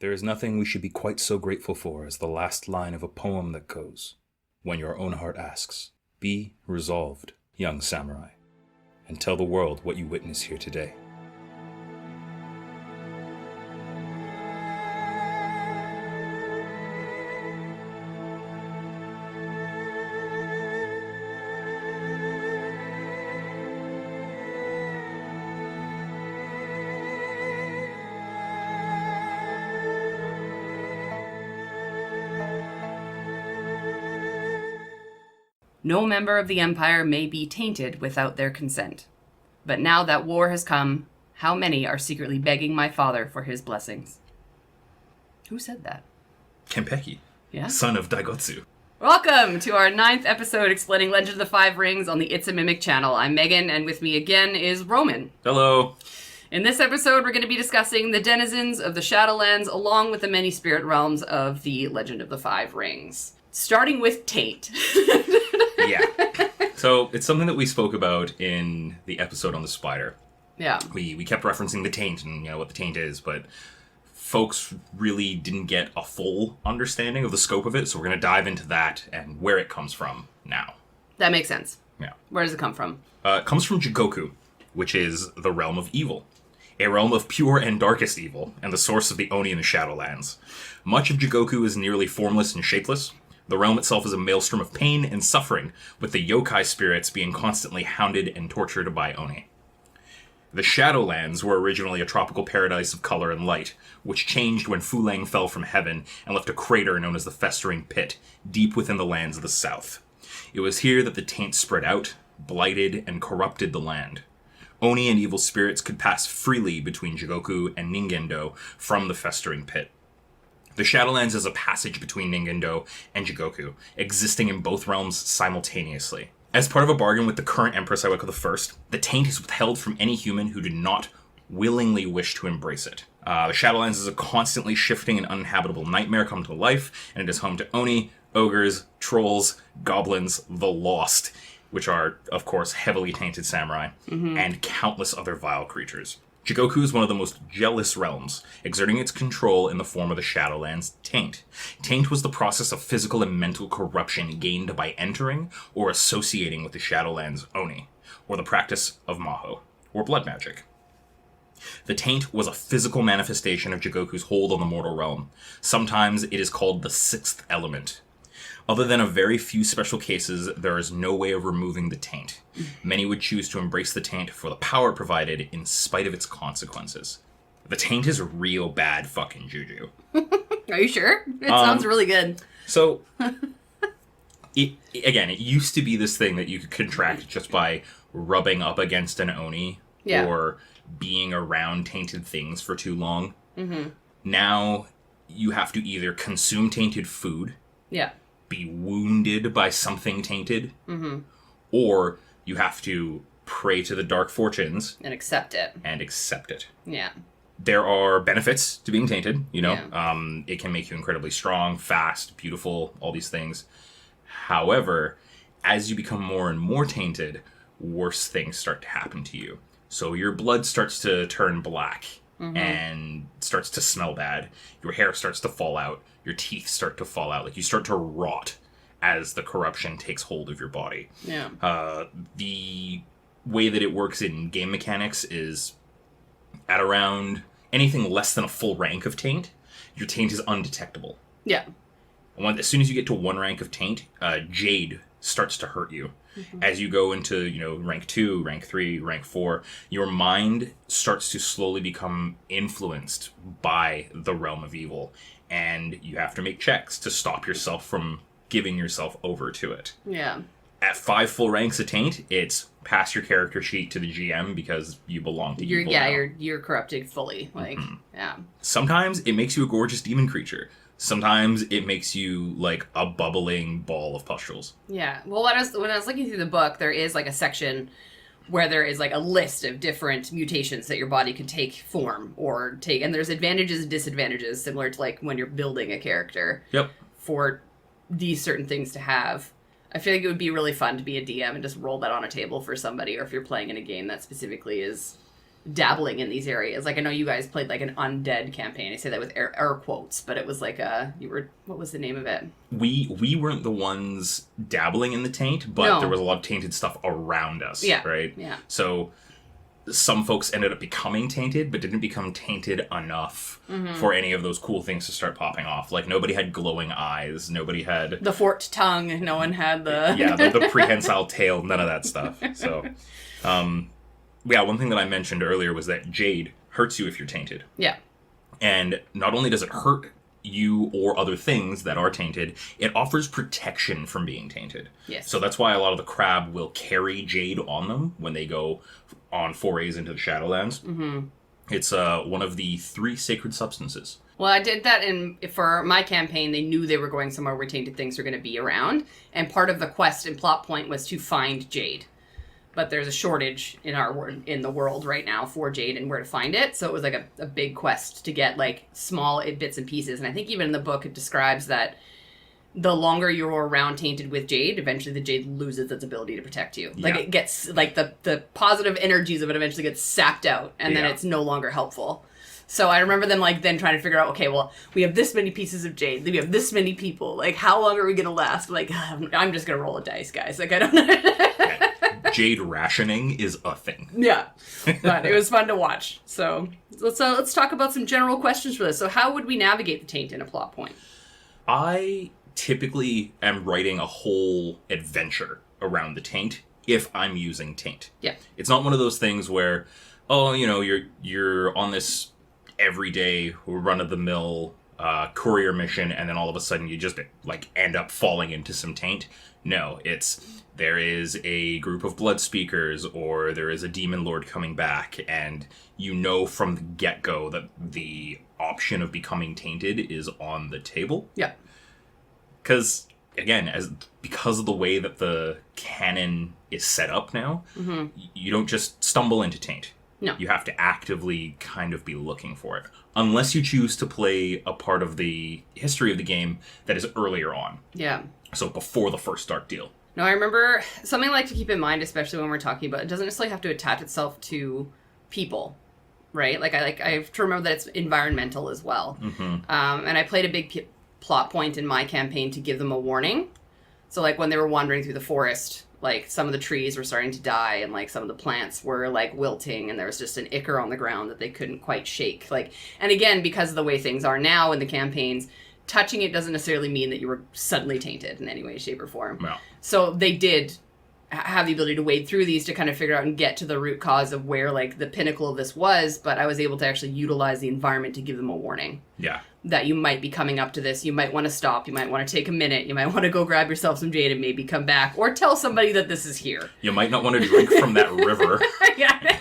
There is nothing we should be quite so grateful for as the last line of a poem that goes, "When your own heart asks, be resolved, young samurai, and tell the world what you witness here today." No member of the Empire may be tainted without their consent. But now that war has come, how many are secretly begging my father for his blessings? Who said that? Kenpeki, Yeah? son of Daigotsu. Welcome to our 9th episode explaining Legend of the Five Rings on the It's a Mimic channel. I'm Megan, and with me again is Roman. Hello. In this episode, we're going to be discussing the denizens of the Shadowlands along with the many spirit realms of the Legend of the Five Rings. Starting with Taint. Yeah. So it's something that we spoke about in the episode on the spider. Yeah. We kept referencing the taint and what the taint is, but folks really didn't get a full understanding of the scope of it, so we're going to dive into that and where it comes from now. That makes sense. Yeah. Where does it come from? It comes from Jigoku, which is the realm of evil. A realm of pure and darkest evil, and the source of the Oni in the Shadowlands. Much of Jigoku is nearly formless and shapeless. The realm itself is a maelstrom of pain and suffering, with the yokai spirits being constantly hounded and tortured by Oni. The Shadowlands were originally a tropical paradise of color and light, which changed when Fulang fell from heaven and left a crater known as the Festering Pit, deep within the lands of the south. It was here that the taint spread out, blighted, and corrupted the land. Oni and evil spirits could pass freely between Jigoku and Ningendo from the Festering Pit. The Shadowlands is a passage between Ningendo and Jigoku, existing in both realms simultaneously. As part of a bargain with the current Empress Iweko I, the taint is withheld from any human who did not willingly wish to embrace it. The Shadowlands is a constantly shifting and uninhabitable nightmare come to life, and it is home to Oni, ogres, trolls, goblins, the Lost, which are, of course, heavily tainted samurai, and countless other vile creatures. Jigoku is one of the most jealous realms, exerting its control in the form of the Shadowlands Taint. Taint was the process of physical and mental corruption gained by entering or associating with the Shadowlands Oni, or the practice of Maho, or blood magic. The Taint was a physical manifestation of Jigoku's hold on the mortal realm. Sometimes it is called the sixth element. Other than a very few special cases, there is no way of removing the taint. Many would choose to embrace the taint for the power it provided in spite of its consequences. The taint is real bad fucking juju. Are you sure? It sounds really good. So, it used to be this thing that you could contract just by rubbing up against an Oni or being around tainted things for too long. Mm-hmm. Now, you have to either consume tainted food. Yeah. Be wounded by something tainted, or you have to pray to the dark fortunes And accept it. Yeah. There are benefits to being tainted, It can make you incredibly strong, fast, beautiful, all these things. However, as you become more and more tainted, worse things start to happen to you. So your blood starts to turn black and starts to smell bad. Your hair starts to fall out. Your teeth start to fall out. Like, you start to rot as the corruption takes hold of your body. Yeah. The way that it works in game mechanics is at around anything less than a full rank of Taint, your Taint is undetectable. Yeah. And as soon as you get to one rank of Taint, Jade starts to hurt you. As you go into, rank 2, rank 3, rank 4, your mind starts to slowly become influenced by the realm of evil. And you have to make checks to stop yourself from giving yourself over to it. Yeah. At 5 full ranks of Taint, it's pass your character sheet to the GM because you belong to evil now. You're corrupted fully. Like, yeah. Sometimes it makes you a gorgeous demon creature. Sometimes it makes you like a bubbling ball of pustules. Yeah. Well, when I was looking through the book, there is like a section where there is like a list of different mutations that your body can take form or take, and there's advantages and disadvantages similar to like when you're building a character. Yep. For these certain things to have. I feel like it would be really fun to be a DM and just roll that on a table for somebody, or if you're playing in a game that specifically is dabbling in these areas. Like, I know you guys played like an undead campaign. I say that with air quotes, but it was like what was the name of it? We weren't the ones dabbling in the taint, but there was a lot of tainted stuff around us, right? Yeah. So some folks ended up becoming tainted, but didn't become tainted enough for any of those cool things to start popping off. Like, nobody had glowing eyes, nobody had... the forked tongue, no one had the... yeah, the prehensile tail, none of that stuff. So, one thing that I mentioned earlier was that Jade hurts you if you're tainted. Yeah. And not only does it hurt you or other things that are tainted, it offers protection from being tainted. Yes. So that's why a lot of the crab will carry Jade on them when they go on forays into the Shadowlands. Mm-hmm. It's one of the 3 sacred substances. Well, I did that for my campaign. They knew they were going somewhere where tainted things were going to be around, and part of the quest and plot point was to find Jade. But there's a shortage in the world right now for Jade and where to find it. So it was like a big quest to get like small bits and pieces. And I think even in the book it describes that the longer you're around tainted with Jade, eventually the Jade loses its ability to protect you. Like, it gets like the positive energies of it eventually gets sapped out, and then it's no longer helpful. So I remember them like then trying to figure out, okay, well, we have this many pieces of Jade, we have this many people. Like, how long are we gonna last? Like, I'm just gonna roll a dice, guys. Like, I don't know. Jade rationing is a thing. Yeah, but it was fun to watch. So let's talk about some general questions for this. So how would we navigate the taint in a plot point? I typically am writing a whole adventure around the taint if I'm using taint. Yeah, it's not one of those things where, you're on this everyday run of the mill courier mission, and then all of a sudden you just like end up falling into some taint. No, there is a group of blood speakers, or there is a demon lord coming back, and you know from the get-go that the option of becoming tainted is on the table. Yeah. Because, again, because of the way that the canon is set up now, you don't just stumble into taint. No. You have to actively kind of be looking for it. Unless you choose to play a part of the history of the game that is earlier on. Yeah. So before the first Dark Deal. No, I remember something I like to keep in mind, especially when we're talking about it, doesn't necessarily have to attach itself to people, right? Like I have to remember that it's environmental as well. Mm-hmm. And I played a big plot point in my campaign to give them a warning. So like when they were wandering through the forest, like some of the trees were starting to die, and like some of the plants were like wilting, and there was just an ichor on the ground that they couldn't quite shake. Like, and again, because of the way things are now in the campaigns, touching it doesn't necessarily mean that you were suddenly tainted in any way, shape, or form. No. So they did have the ability to wade through these to kind of figure out and get to the root cause of where like the pinnacle of this was, but I was able to actually utilize the environment to give them a warning. Yeah. That you might be coming up to this, you might want to stop, you might want to take a minute, you might want to go grab yourself some Jade and maybe come back, or tell somebody that this is here. You might not want to drink from that river. Yeah.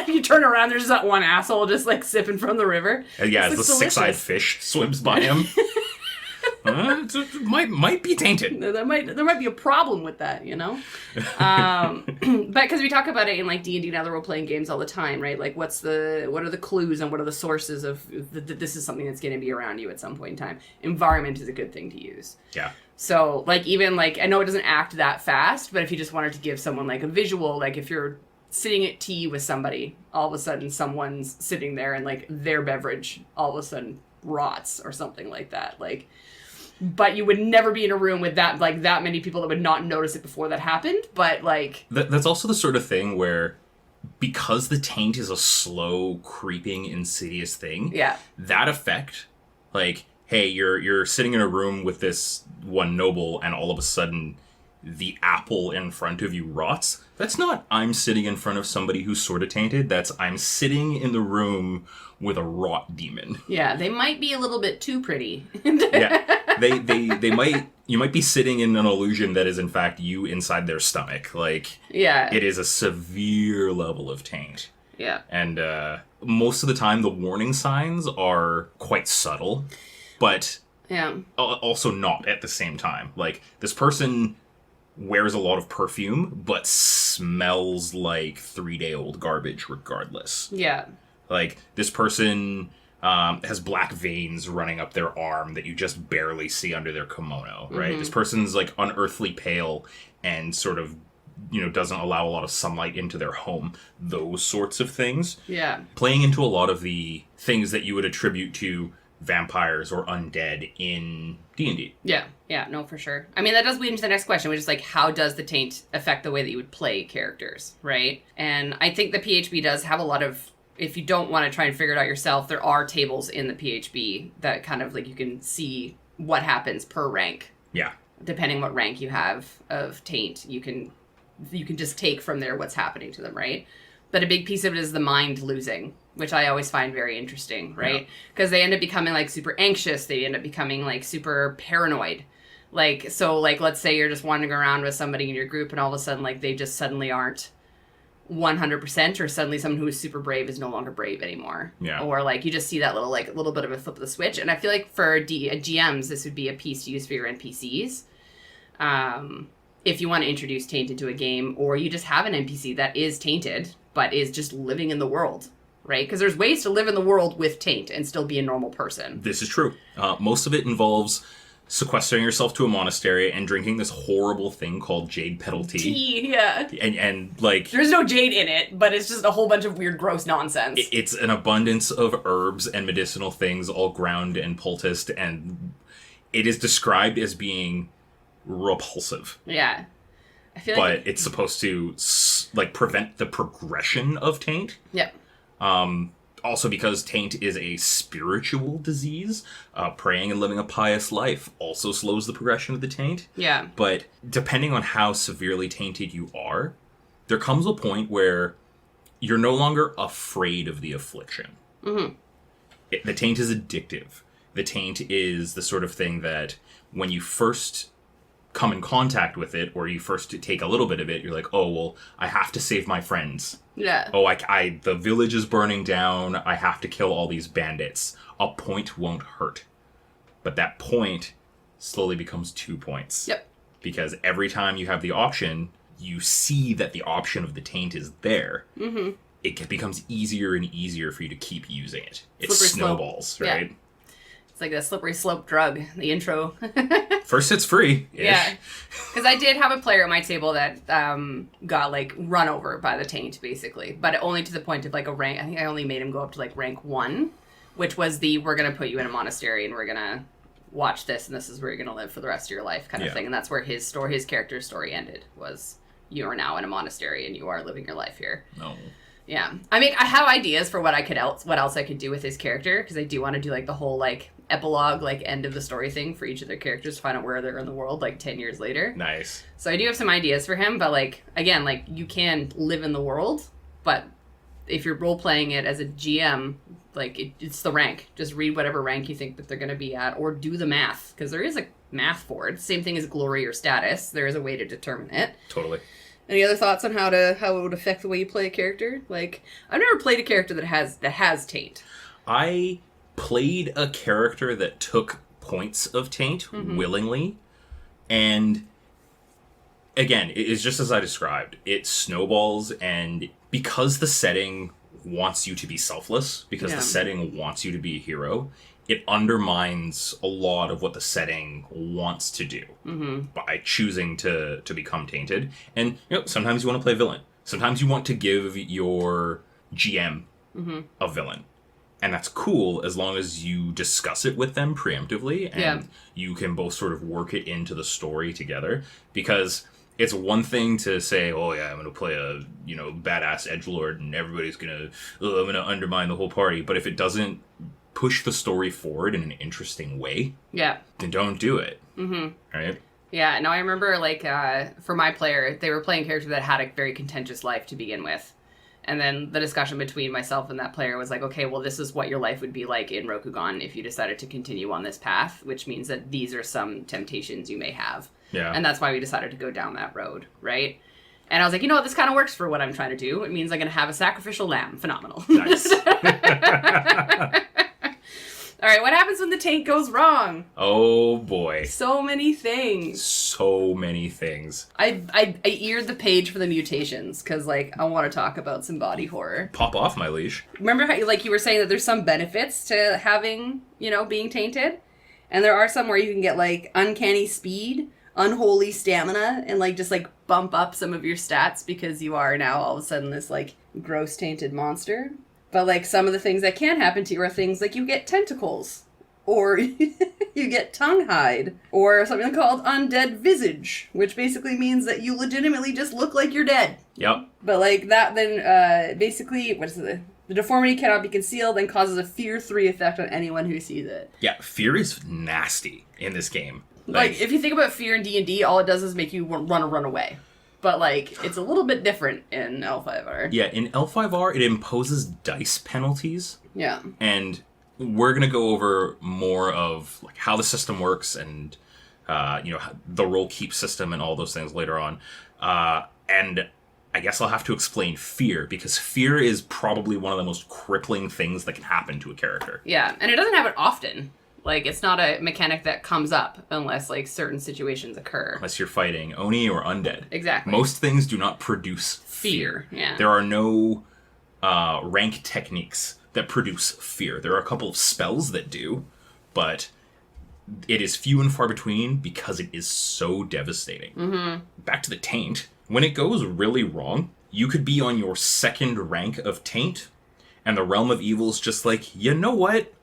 You turn around, there's that one asshole just like sipping from the river. Yeah, as the six-eyed fish swims by him. It might be tainted. There might be a problem with that, you know? But because we talk about it in like D&D and other role-playing games all the time, right? Like what are the clues and what are the sources of that this is something that's going to be around you at some point in time. Environment is a good thing to use. Yeah. So like even like, I know it doesn't act that fast, but if you just wanted to give someone like a visual, like if you're sitting at tea with somebody, all of a sudden someone's sitting there and like their beverage all of a sudden rots or something like that. Like, but you would never be in a room with that many people that would not notice it before that happened. But like that's also the sort of thing where, because the taint is a slow, creeping, insidious thing. Yeah. That effect, like, hey, you're sitting in a room with this one noble, and all of a sudden the apple in front of you rots. That's not I'm sitting in front of somebody who's sort of tainted. That's I'm sitting in the room with a rot demon. Yeah, they might be a little bit too pretty. Yeah. They might, you might be sitting in an illusion that is in fact you inside their stomach. Like, yeah, it is a severe level of taint. Yeah. And most of the time the warning signs are quite subtle, but also not at the same time. Like, this person wears a lot of perfume, but smells like 3-day-old garbage regardless. Yeah. Like, this person has black veins running up their arm that you just barely see under their kimono, right? Mm-hmm. This person's, like, unearthly pale and sort of doesn't allow a lot of sunlight into their home. Those sorts of things. Yeah. Playing into a lot of the things that you would attribute to vampires or undead in D&D. Yeah, no, for sure. I mean, that does lead into the next question, which is like, how does the taint affect the way that you would play characters, right? And I think the PHB does have a lot of, if you don't want to try and figure it out yourself, there are tables in the PHB that kind of like you can see what happens per rank. Yeah. Depending what rank you have of taint, you can just take from there what's happening to them, right? But a big piece of it is the mind losing, which I always find very interesting, right? Because they end up becoming like super anxious. They end up becoming like super paranoid. Like, so like, let's say you're just wandering around with somebody in your group and all of a sudden like they just suddenly aren't 100%, or suddenly someone who is super brave is no longer brave anymore. Yeah. Or like you just see that little bit of a flip of the switch. And I feel like for GMs, this would be a piece to use for your NPCs. If you want to introduce Taint into a game, or you just have an NPC that is tainted, but is just living in the world, right? Because there's ways to live in the world with Taint and still be a normal person. This is true. Most of it involves sequestering yourself to a monastery and drinking this horrible thing called jade petal tea. Yeah. And like... There's no jade in it, but it's just a whole bunch of weird, gross nonsense. It's an abundance of herbs and medicinal things all ground and poulticed, and it is described as being repulsive. Yeah. I feel like it's supposed to like prevent the progression of taint. Yeah. Also because taint is a spiritual disease, praying and living a pious life also slows the progression of the taint. Yeah. But depending on how severely tainted you are, there comes a point where you're no longer afraid of the affliction. Mm-hmm. The taint is addictive. The taint is the sort of thing that when you first come in contact with it, or you first take a little bit of it, you're like, oh, well, I have to save my friends. Yeah. Oh, the village is burning down. I have to kill all these bandits. A point won't hurt. But that point slowly becomes 2 points. Yep. Because every time you have the option, you see that the option of the taint is there. Mm-hmm. It becomes easier and easier for you to keep using it. It snowballs, right? Yeah. It's like a slippery slope drug, the intro. First it's free. Yeah. Because I did have a player at my table that got, like, run over by the taint, basically. But only to the point of, like, a rank. I think I only made him go up to, like, rank 1, which was we're going to put you in a monastery and we're going to watch this, and this is where you're going to live for the rest of your life kind of thing. And that's where his character's story ended, was you are now in a monastery and you are living your life here. No. Yeah. I mean, I have ideas for what else I could do with his character, because I do want to do, like, the whole, like, epilogue, like, end of the story thing for each of their characters to find out where they're in the world, like, 10 years later. Nice. So I do have some ideas for him, but, like, again, like, you can live in the world, but if you're role-playing it as a GM, like, it's the rank. Just read whatever rank you think that they're going to be at, or do the math, because there is a math for it. Same thing as glory or status. There is a way to determine it. Totally. Any other thoughts on how it would affect the way you play a character? Like, I've never played a character that has taint. I played a character that took points of taint willingly, and again, it is just as I described. It snowballs, and because the setting wants you to be selfless, because the setting wants you to be a hero, it undermines a lot of what the setting wants to do by choosing to become tainted. And sometimes you want to play villain. Sometimes you want to give your GM a villain. And that's cool as long as you discuss it with them preemptively and you can both sort of work it into the story together. Because it's one thing to say, oh yeah, I'm going to play a, badass edgelord and everybody's I'm going to undermine the whole party. But if it doesn't push the story forward in an interesting way, then don't do it. Right? Yeah, no, I remember, like, for my player, they were playing a character that had a very contentious life to begin with. And then the discussion between myself and that player was like, okay, well, this is what your life would be like in Rokugan if you decided to continue on this path, which means that these are some temptations you may have. Yeah. And that's why we decided to go down that road, right? And I was like, what, this kind of works for what I'm trying to do. It means I'm going to have a sacrificial lamb. Phenomenal. Nice. All right, what happens when the taint goes wrong? Oh, boy. So many things. So many things. I eared the page for the mutations, because, like, I want to talk about some body horror. Pop off, my leash. Remember how, like, you were saying that there's some benefits to having, being tainted? And there are some where you can get, like, uncanny speed, unholy stamina and, like, just, like, bump up some of your stats because you are now all of a sudden this, like, gross tainted monster. But, like, some of the things that can happen to you are things like you get tentacles, or you get tongue hide, or something called undead visage, which basically means that you legitimately just look like you're dead. Yep. But, like, that then, basically, what is it? The deformity cannot be concealed and causes a Fear 3 effect on anyone who sees it. Yeah, fear is nasty in this game. Like, if you think about fear in D&D, all it does is make you run away. But, like, it's a little bit different in L5R. Yeah, in L5R, it imposes dice penalties. Yeah. And we're going to go over more of like how the system works and, the roll keep system and all those things later on. And I guess I'll have to explain fear, because fear is probably one of the most crippling things that can happen to a character. Yeah, and it doesn't happen often. Like, it's not a mechanic that comes up unless, like, certain situations occur. Unless you're fighting Oni or undead. Exactly. Most things do not produce fear. Yeah. There are no rank techniques that produce fear. There are a couple of spells that do, but it is few and far between because it is so devastating. Mm-hmm. Back to the Taint. When it goes really wrong, you could be on your second rank of Taint, and the Realm of Evil is just like, you know what?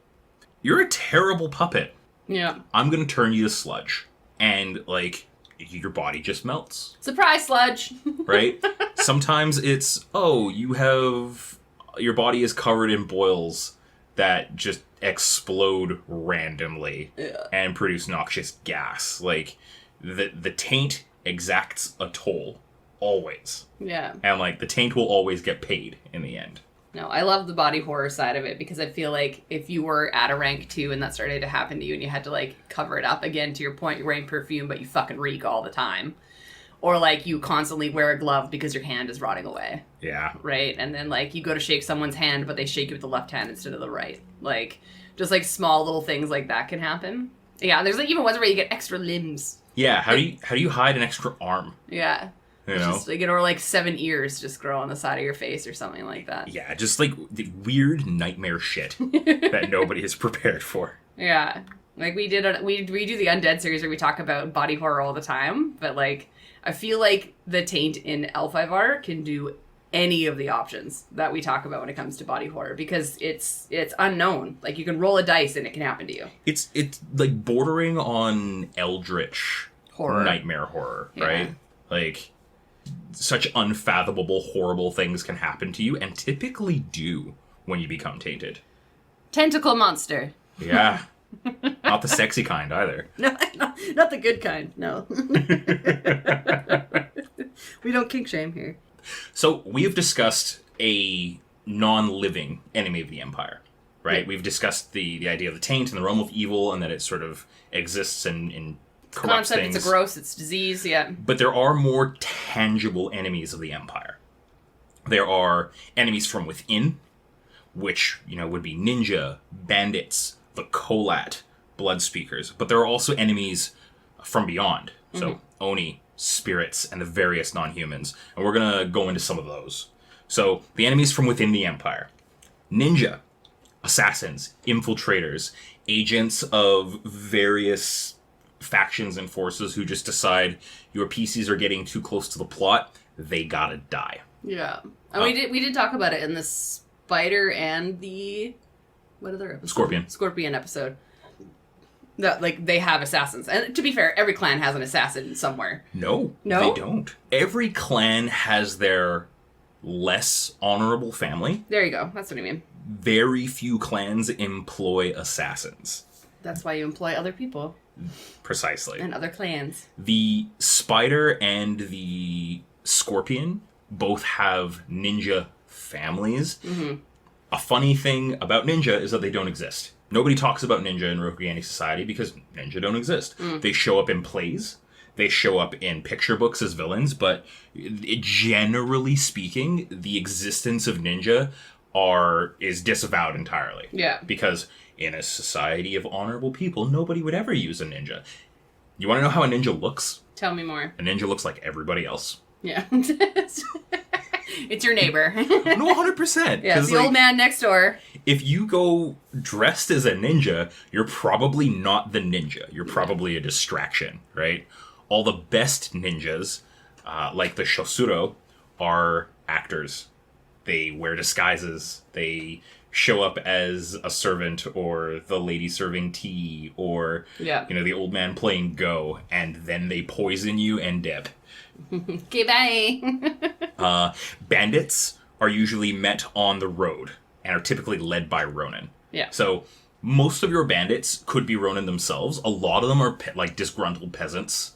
You're a terrible puppet. Yeah. I'm going to turn you to sludge. And, like, your body just melts. Surprise, sludge! Right? Sometimes it's, your body is covered in boils that just explode randomly and produce noxious gas. Like, the Taint exacts a toll. Always. Yeah. And, like, the Taint will always get paid in the end. No, I love the body horror side of it, because I feel like if you were at a rank 2 and that started to happen to you and you had to, like, cover it up, again, to your point, you're wearing perfume, but you fucking reek all the time. Or, like, you constantly wear a glove because your hand is rotting away. Yeah. Right? And then, like, you go to shake someone's hand, but they shake you with the left hand instead of the right. Like, just, like, small little things like that can happen. Yeah, there's, like, even ones where you get extra limbs. Yeah, how do you hide an extra arm? Yeah. You know? Just, like, or, like, 7 ears just grow on the side of your face or something like that. Yeah, just, like, the weird nightmare shit that nobody is prepared for. Yeah. Like, we do the Undead series where we talk about body horror all the time, but, like, I feel like the Taint in L5R can do any of the options that we talk about when it comes to body horror, because it's unknown. Like, you can roll a dice and it can happen to you. It's like bordering on eldritch Horror. nightmare horror, right? Like, such unfathomable, horrible things can happen to you, and typically do when you become tainted. Tentacle monster. Yeah. Not the sexy kind, either. No, not the good kind, no. We don't kink shame here. So, we have discussed a non-living enemy of the Empire, right? Yeah. We've discussed the idea of the Taint and the Realm of Evil, and that it sort of exists and corrupts Concept, things. it's a gross, it's disease, yeah. But there are more tangible enemies of the Empire. There are enemies from within, which, would be ninja, bandits, the Kolat, blood speakers. But there are also enemies from beyond. So, Oni, spirits, and the various non-humans. And we're going to go into some of those. So, the enemies from within the Empire. Ninja, assassins, infiltrators, agents of various factions and forces who just decide your PCs are getting too close to the plot, they gotta die. Yeah. And we did talk about it in the Spider and the... What other episode? Scorpion episode. That, like, they have assassins. And to be fair, every clan has an assassin somewhere. No? They don't. Every clan has their less honorable family. There you go. That's what I mean. Very few clans employ assassins. That's why you employ other people. Precisely. And other clans. The Spider and the Scorpion both have ninja families. Mm-hmm. A funny thing about ninja is that they don't exist. Nobody talks about ninja in Rokugan's society because ninja don't exist. They show up in plays. They show up in picture books as villains, but generally speaking, the existence of ninja is disavowed entirely. Yeah. Because in a society of honorable people, nobody would ever use a ninja. You want to know how a ninja looks? Tell me more. A ninja looks like everybody else. Yeah. It's your neighbor. No, 100%. Yeah, it's the old man next door. If you go dressed as a ninja, you're probably not the ninja. You're probably a distraction, right? All the best ninjas, like the Shosuro, are actors. They wear disguises. They show up as a servant or the lady serving tea or, the old man playing Go, and then they poison you and dip. Okay, bye. Bandits are usually met on the road and are typically led by Ronin. Yeah. So most of your bandits could be Ronin themselves. A lot of them are disgruntled peasants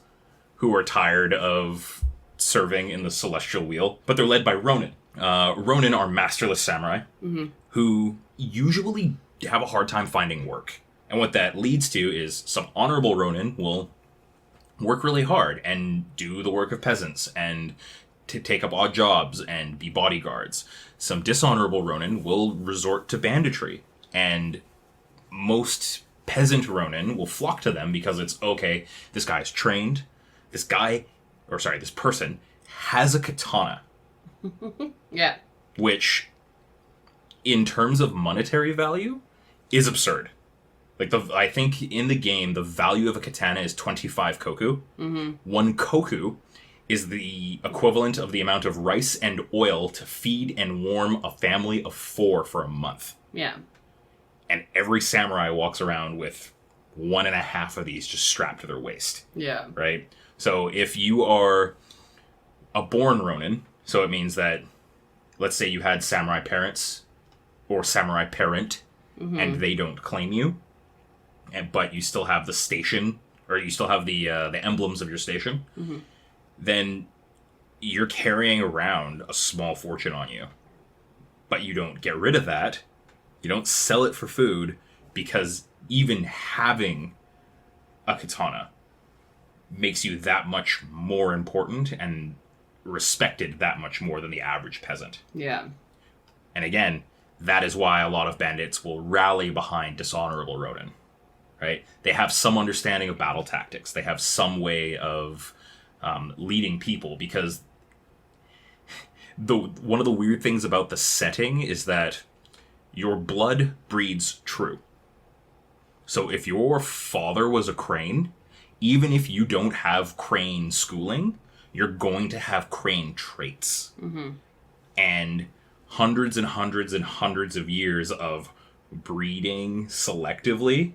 who are tired of serving in the Celestial Wheel, but they're led by Ronin. Ronin are masterless samurai who usually have a hard time finding work. And what that leads to is some honorable Ronin will work really hard and do the work of peasants and to take up odd jobs and be bodyguards. Some dishonorable Ronin will resort to banditry, and most peasant Ronin will flock to them because it's, okay, this guy's trained, this person has a katana. Yeah. Which, in terms of monetary value, is absurd. Like, I think in the game, the value of a katana is 25 koku. Mm-hmm. 1 koku is the equivalent of the amount of rice and oil to feed and warm a family of 4 for a month. Yeah. And every samurai walks around with 1.5 of these just strapped to their waist. Yeah. Right? So if you are a born Ronin, so it means that, let's say you had samurai parents or samurai parent, and they don't claim you, but you still have the station, or you still have the emblems of your station, then you're carrying around a small fortune on you. But you don't get rid of that. You don't sell it for food, because even having a katana makes you that much more important and respected that much more than the average peasant. Yeah. And again, that is why a lot of bandits will rally behind dishonorable Ronin, right? They have some understanding of battle tactics. They have some way of leading people, because one of the weird things about the setting is that your blood breeds true. So if your father was a crane, even if you don't have crane schooling, you're going to have crane traits. Mm-hmm. And hundreds and hundreds and hundreds of years of breeding selectively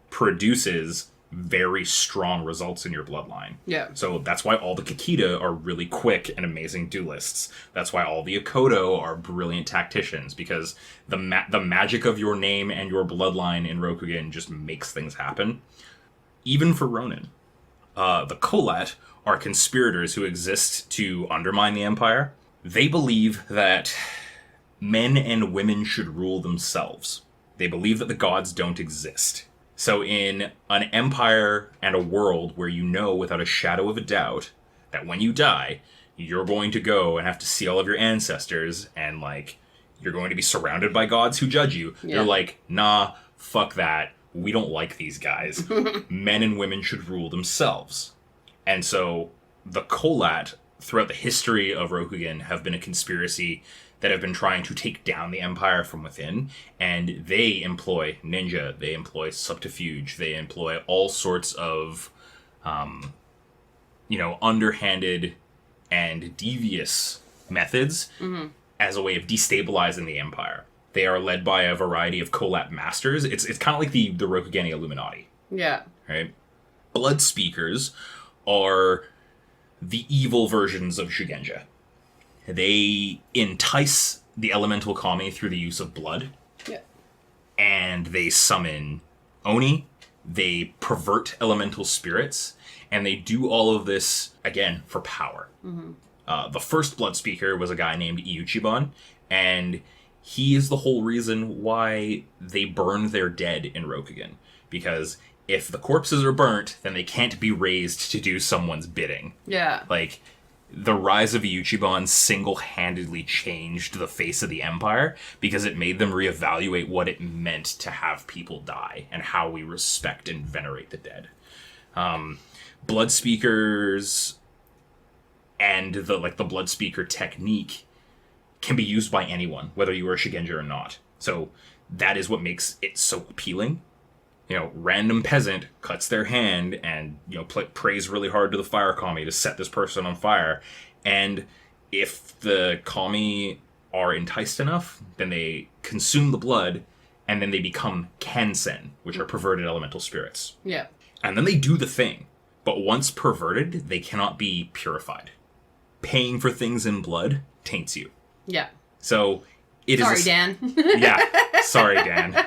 produces very strong results in your bloodline. Yeah. So that's why all the Kakita are really quick and amazing duelists. That's why all the Akodo are brilliant tacticians, because the magic of your name and your bloodline in Rokugan just makes things happen. Even for Ronin. The Kolat are conspirators who exist to undermine the Empire. They believe that men and women should rule themselves. They believe that the gods don't exist. So in an empire and a world where you know without a shadow of a doubt that when you die, you're going to go and have to see all of your ancestors, and you're going to be surrounded by gods who judge you. Yeah. They're like, nah, fuck that. We don't like these guys. Men and women should rule themselves. And so the Kolat, throughout the history of Rokugan, have been a conspiracy that have been trying to take down the Empire from within. And they employ ninja, they employ subterfuge, they employ all sorts of, underhanded and devious methods as a way of destabilizing the Empire. They are led by a variety of Kolat masters. It's kind of like the Rokugani Illuminati. Yeah. Right? Blood Speakers are the evil versions of Shugenja. They entice the elemental kami through the use of blood. Yeah. And they summon Oni. They pervert elemental spirits. And they do all of this, again, for power. Mm-hmm. The first Blood Speaker was a guy named Iuchiban. And he is the whole reason why they burn their dead in Rokugan. Because if the corpses are burnt, then they can't be raised to do someone's bidding. Yeah. The rise of Iuchiban single-handedly changed the face of the Empire, because it made them reevaluate what it meant to have people die and how we respect and venerate the dead. Blood Speakers and the Blood Speaker technique can be used by anyone, whether you are a Shugenja or not. So that is what makes it so appealing. random peasant cuts their hand and, prays really hard to the fire kami to set this person on fire. And if the kami are enticed enough, then they consume the blood, and then they become kansen, which are perverted elemental spirits. Yeah. And then they do the thing. But once perverted, they cannot be purified. Paying for things in blood taints you. Yeah. So it Sorry, is. Dan. Yeah. Sorry, Dan.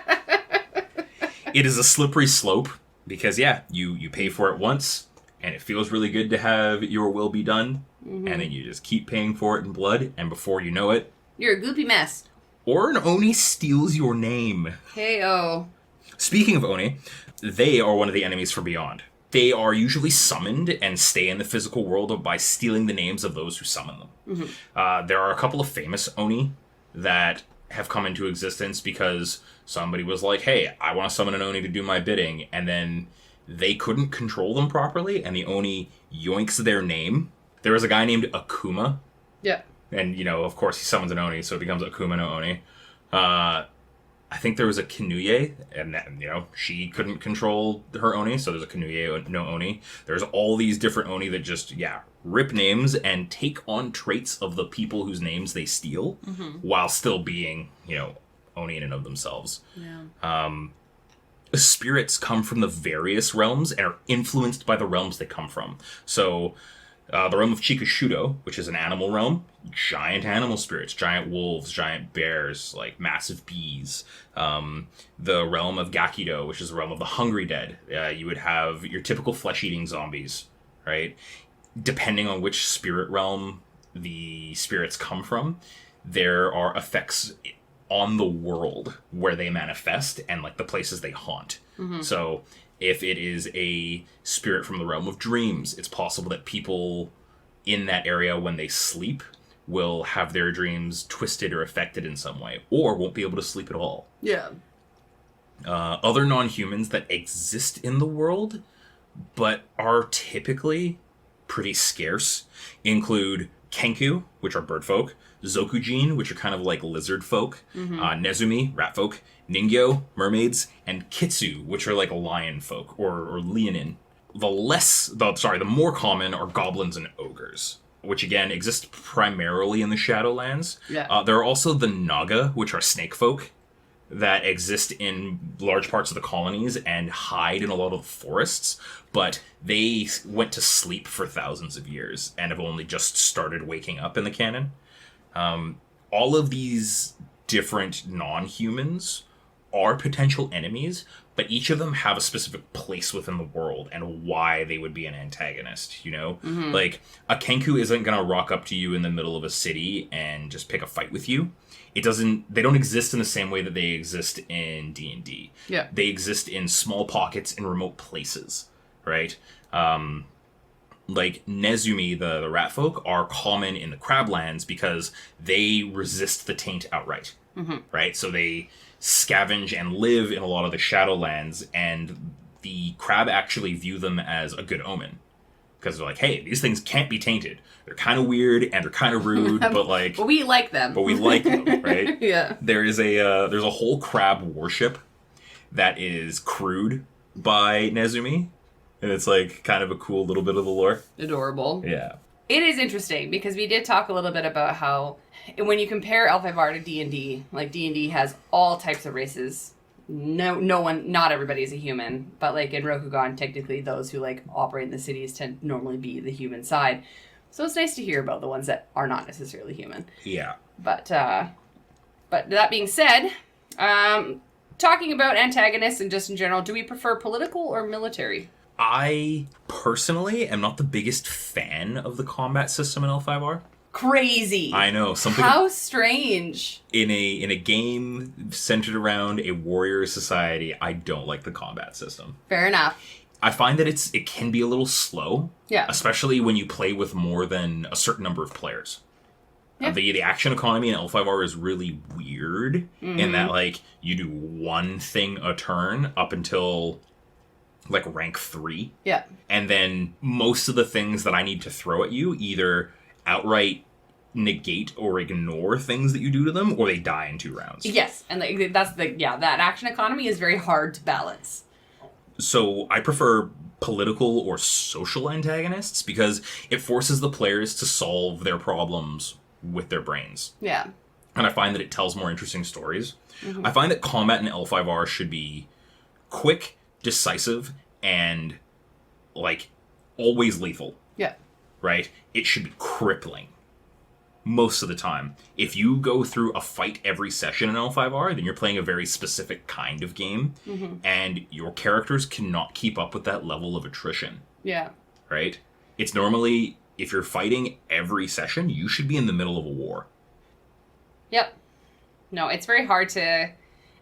It is a slippery slope because, you pay for it once, and it feels really good to have your will be done, and then you just keep paying for it in blood, and before you know it... You're a goopy mess. Or an Oni steals your name. Hey-oh. Speaking of Oni, they are one of the enemies from beyond. They are usually summoned and stay in the physical world by stealing the names of those who summon them. Mm-hmm. There are a couple of famous Oni that have come into existence because somebody was like, hey, I want to summon an Oni to do my bidding, and then they couldn't control them properly, and the Oni yoinks their name. There was a guy named Akuma. Yeah. And, of course, he summons an Oni, so it becomes Akuma no Oni. I think there was a Kinuye, and she couldn't control her Oni, so there's a Kinuye no Oni. There's all these different Oni that just, rip names and take on traits of the people whose names they steal, while still being, Oni in and of themselves. Yeah. Spirits come from the various realms and are influenced by the realms they come from. So... the realm of Chikashudo, which is an animal realm, giant animal spirits, giant wolves, giant bears, like massive bees. The realm of Gakido, which is the realm of the hungry dead. You would have your typical flesh-eating zombies, right? Depending on which spirit realm the spirits come from, there are effects on the world where they manifest and like the places they haunt. So... if it is a spirit from the realm of dreams, it's possible that people in that area, when they sleep, will have their dreams twisted or affected in some way, or won't be able to sleep at all. Yeah. Other non-humans that exist in the world, but are typically pretty scarce, include Kenku, which are bird folk, Zokujin, which are kind of like lizard folk, Nezumi, rat folk, Ningyo, mermaids, and Kitsu, which are like lion folk, or leonin. The more common are goblins and ogres, which again exist primarily in the Shadowlands. Yeah. There are also the Naga, which are snake folk, that exist in large parts of the colonies and hide in a lot of the forests, but they went to sleep for thousands of years and have only just started waking up in the canon. All of these different non-humans are potential enemies, but each of them have a specific place within the world and why they would be an antagonist, Like, a Kenku isn't going to rock up to you in the middle of a city and just pick a fight with you. They don't exist in the same way that they exist in D&D. Yeah. They exist in small pockets in remote places, right? Like Nezumi, the rat folk, are common in the Crablands because they resist the taint outright, right? So they scavenge and live in a lot of the Shadowlands, and the crab actually view them as a good omen. Because they're like, hey, these things can't be tainted. They're kind of weird and they're kind of rude, but like... But we like them. But we like them, right? Yeah. There's a whole crab worship that is crewed by Nezumi. And it's like kind of a cool little bit of the lore. Adorable. Yeah. It is interesting because we did talk a little bit about how when you compare L5R to D&D, like D&D has all types of races. Not everybody is a human, but like in Rokugan, technically those who like operate in the cities tend to normally be the human side. So it's nice to hear about the ones that are not necessarily human. Yeah. But that being said, talking about antagonists and just in general, do we prefer political or military? I personally am not the biggest fan of the combat system in L5R. Crazy. I know. How strange. In a game centered around a warrior society, I don't like the combat system. Fair enough. I find that it can be a little slow. Yeah. Especially when you play with more than a certain number of players. Yeah. The action economy in L5R is really weird in that like you do one thing a turn up until like rank 3. Yeah. And then most of the things that I need to throw at you either outright negate or ignore things that you do to them, or they die in 2 rounds. Yes, and that action economy is very hard to balance. So I prefer political or social antagonists because it forces the players to solve their problems with their brains. Yeah. And I find that it tells more interesting stories. I find that combat in L5R should be quick, decisive, and, like, always lethal. Yeah. Right? It should be crippling. Most of the time. If you go through a fight every session in L5R, then you're playing a very specific kind of game, and your characters cannot keep up with that level of attrition. Yeah. Right? It's normally, if you're fighting every session, you should be in the middle of a war. Yep. No, it's very hard to...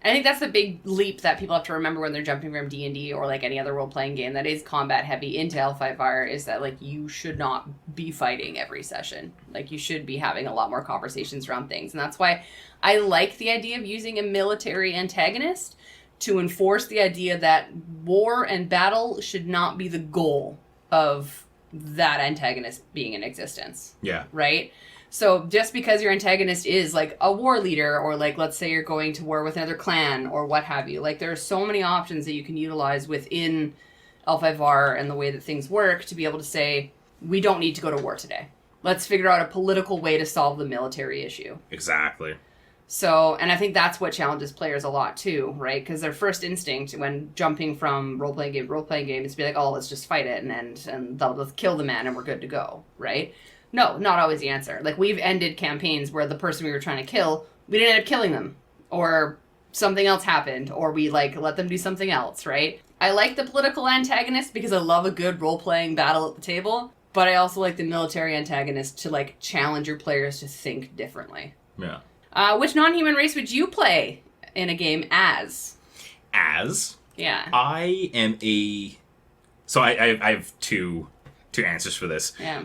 I think that's the big leap that people have to remember when they're jumping from D&D or like any other role-playing game that is combat heavy into L5R is that like you should not be fighting every session. Like you should be having a lot more conversations around things. And that's why I like the idea of using a military antagonist to enforce the idea that war and battle should not be the goal of that antagonist being in existence. Yeah. Right? So just because your antagonist is like a war leader or like let's say you're going to war with another clan or what have you, like there are so many options that you can utilize within L5R and the way that things work to be able to say we don't need to go to war today. Let's figure out a political way to solve the military issue. Exactly. So, and I think that's what challenges players a lot too, right? Because their first instinct when jumping from role-playing game to role-playing game is to be like, oh, let's just fight it and they'll just kill the man and we're good to go, right? No, not always the answer. Like, we've ended campaigns where the person we were trying to kill, we didn't end up killing them. Or something else happened. Or we, like, let them do something else, right? I like the political antagonist because I love a good role-playing battle at the table. But I also like the military antagonist to, like, challenge your players to think differently. Yeah. Which non-human race would you play in a game as? As? Yeah. I am a... So I have two answers for this. Yeah.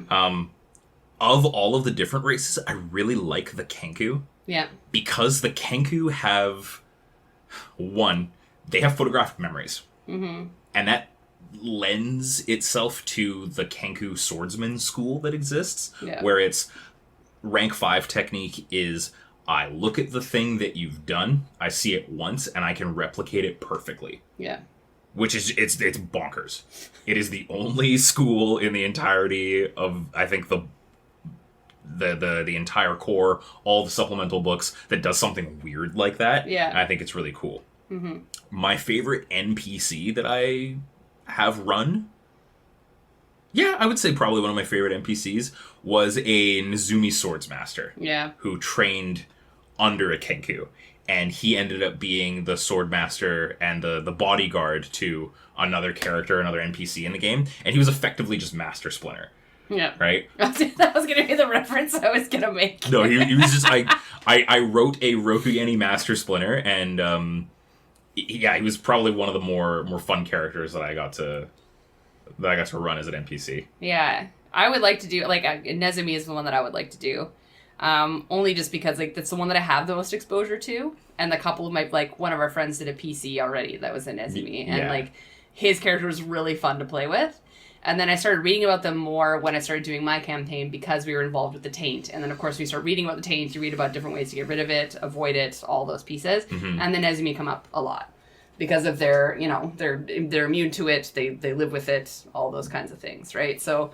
Of all of the different races, I really like the Kenku. Yeah. Because the Kenku have... One, they have photographic memories. Mm-hmm. And that lends itself to the Kenku swordsman school that exists. Yeah. Where it's rank 5 technique is... I look at the thing that you've done, I see it once, and I can replicate it perfectly. Yeah. Which is, it's bonkers. It is the only school in the entirety of, I think, the entire core, all the supplemental books, that does something weird like that. Yeah. And I think it's really cool. Mm-hmm. My favorite NPC that I have run... Yeah, I would say probably one of my favorite NPCs was a Nezumi swordsmaster. Yeah. Who trained under a Kenku. And he ended up being the swordmaster and the bodyguard to another character, another NPC in the game. And he was effectively just Master Splinter. Yeah. Right? That was going to be the reference I was going to make. No, he was just like... I wrote a Rokugeni Master Splinter, and he was probably one of the more fun characters that I got to run as an NPC. Yeah. I would like to do... Like, Nezumi is the one that I would like to do. Only just because, like, that's the one that I have the most exposure to. And the couple of my... Like, one of our friends did a PC already that was a Nezumi. And, like, his character was really fun to play with. And then I started reading about them more when I started doing my campaign because we were involved with the Taint. And then, of course, we start reading about the Taint. You read about different ways to get rid of it, avoid it, all those pieces. Mm-hmm. And the Nezumi come up a lot. Because of their, you know, they're immune to it, they live with it, all those kinds of things, right? So,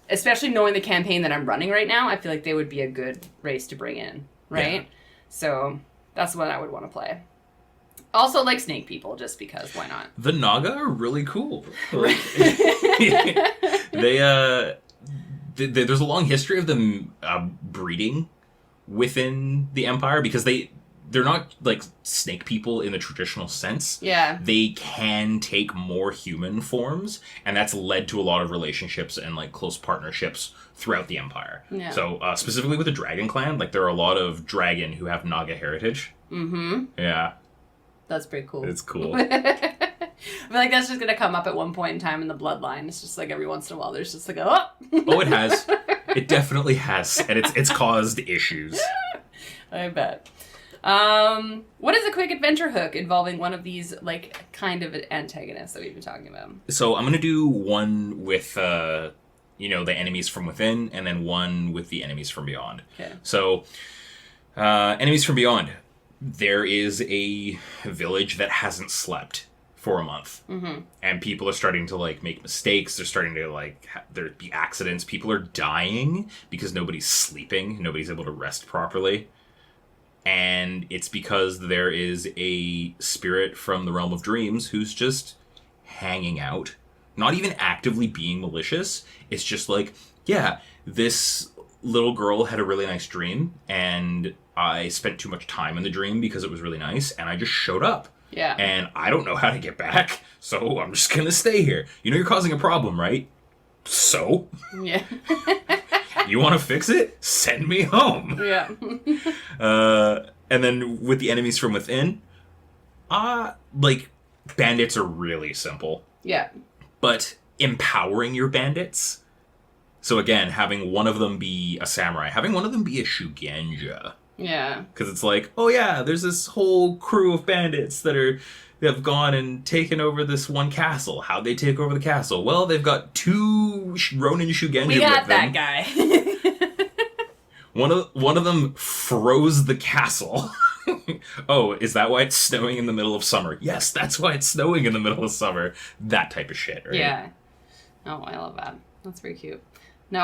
especially knowing the campaign that I'm running right now, I feel like they would be a good race to bring in, right? Yeah. So, that's what I would want to play. Also, like snake people, just because, why not? The Naga are really cool. Like, there's a long history of them breeding within the Empire, because they're not, like, snake people in the traditional sense. Yeah. They can take more human forms, and that's led to a lot of relationships and, like, close partnerships throughout the Empire. Yeah. So, specifically with the Dragon Clan, like, there are a lot of dragon who have Naga heritage. Mm-hmm. Yeah. That's pretty cool. It's cool. I feel like that's just going to come up at one point in time in the bloodline. It's just like every once in a while there's just like, oh! Oh, it has. It definitely has. And it's caused issues. I bet. What is a quick adventure hook involving one of these, like, kind of antagonists that we've been talking about? So I'm going to do one with, the enemies from within, and then one with the enemies from beyond. Okay. So, enemies from beyond. There is a village that hasn't slept for a month. Mm-hmm. And people are starting to, like, make mistakes. They're starting to, like, there be accidents. People are dying because nobody's sleeping. Nobody's able to rest properly. And it's because there is a spirit from the realm of dreams who's just hanging out. Not even actively being malicious. It's just like, yeah, this little girl had a really nice dream, and I spent too much time in the dream because it was really nice, and I just showed up. Yeah. And I don't know how to get back, so I'm just gonna stay here. You know you're causing a problem, right? So? Yeah. You want to fix it? Send me home. Yeah. And then with the enemies from within, like, bandits are really simple. Yeah. But empowering your bandits. So again, having one of them be a samurai, having one of them be a shugenja. Yeah. Because it's like, oh yeah, there's this whole crew of bandits that have gone and taken over this one castle. How'd they take over the castle? Well, they've got 2 Ronin Shugenja We got with them. that guy. One of them froze the castle. Oh, is that why it's snowing in the middle of summer? Yes, that's why it's snowing in the middle of summer. That type of shit, right? Yeah. Oh, I love that. That's very cute. No,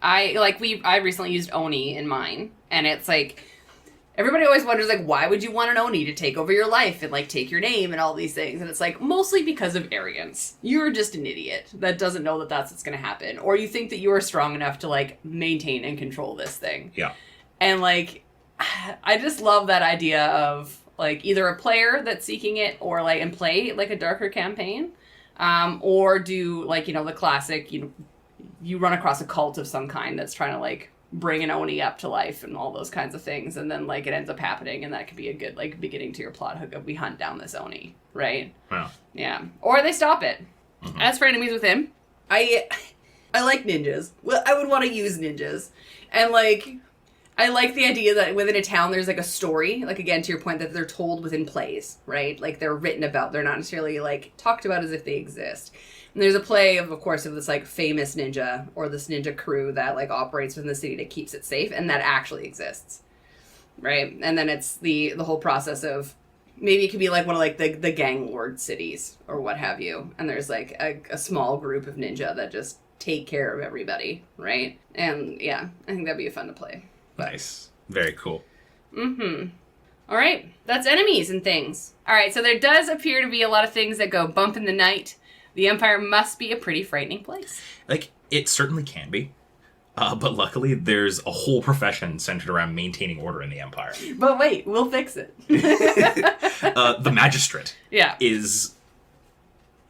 I recently used Oni in mine, and it's like, everybody always wonders, like, why would you want an Oni to take over your life and, like, take your name and all these things? And it's like, mostly because of arrogance. You're just an idiot that doesn't know that that's what's going to happen. Or you think that you are strong enough to, like, maintain and control this thing. Yeah. And, like, I just love that idea of, like, either a player that's seeking it or, like, and play, like, a darker campaign. Or do, like, you know, the classic, you run across a cult of some kind that's trying to, like, bring an Oni up to life and all those kinds of things, and then, like, it ends up happening, and that could be a good, like, beginning to your plot hook of we hunt down this Oni, right? Yeah. Yeah. Or they stop it. Mm-hmm. As for enemies with him, I like ninjas. Well, I would want to use ninjas. And, like, I like the idea that within a town there's, like, a story, like, again, to your point, that they're told within plays, right? Like, they're written about. They're not necessarily, like, talked about as if they exist. And there's a play, of course, of this, like, famous ninja, or this ninja crew that, like, operates within the city that keeps it safe, and that actually exists, right? And then it's the whole process of, maybe it could be, like, one of, like, the gang lord cities, or what have you, and there's, like, a small group of ninja that just take care of everybody, right? And, yeah, I think that'd be fun to play. Nice. Very cool. Mm-hmm. All right, that's enemies and things. All right, so there does appear to be a lot of things that go bump in the night. The Empire must be a pretty frightening place. Like, it certainly can be. But luckily, there's a whole profession centered around maintaining order in the Empire. But wait, we'll fix it. The Magistrate Yeah. is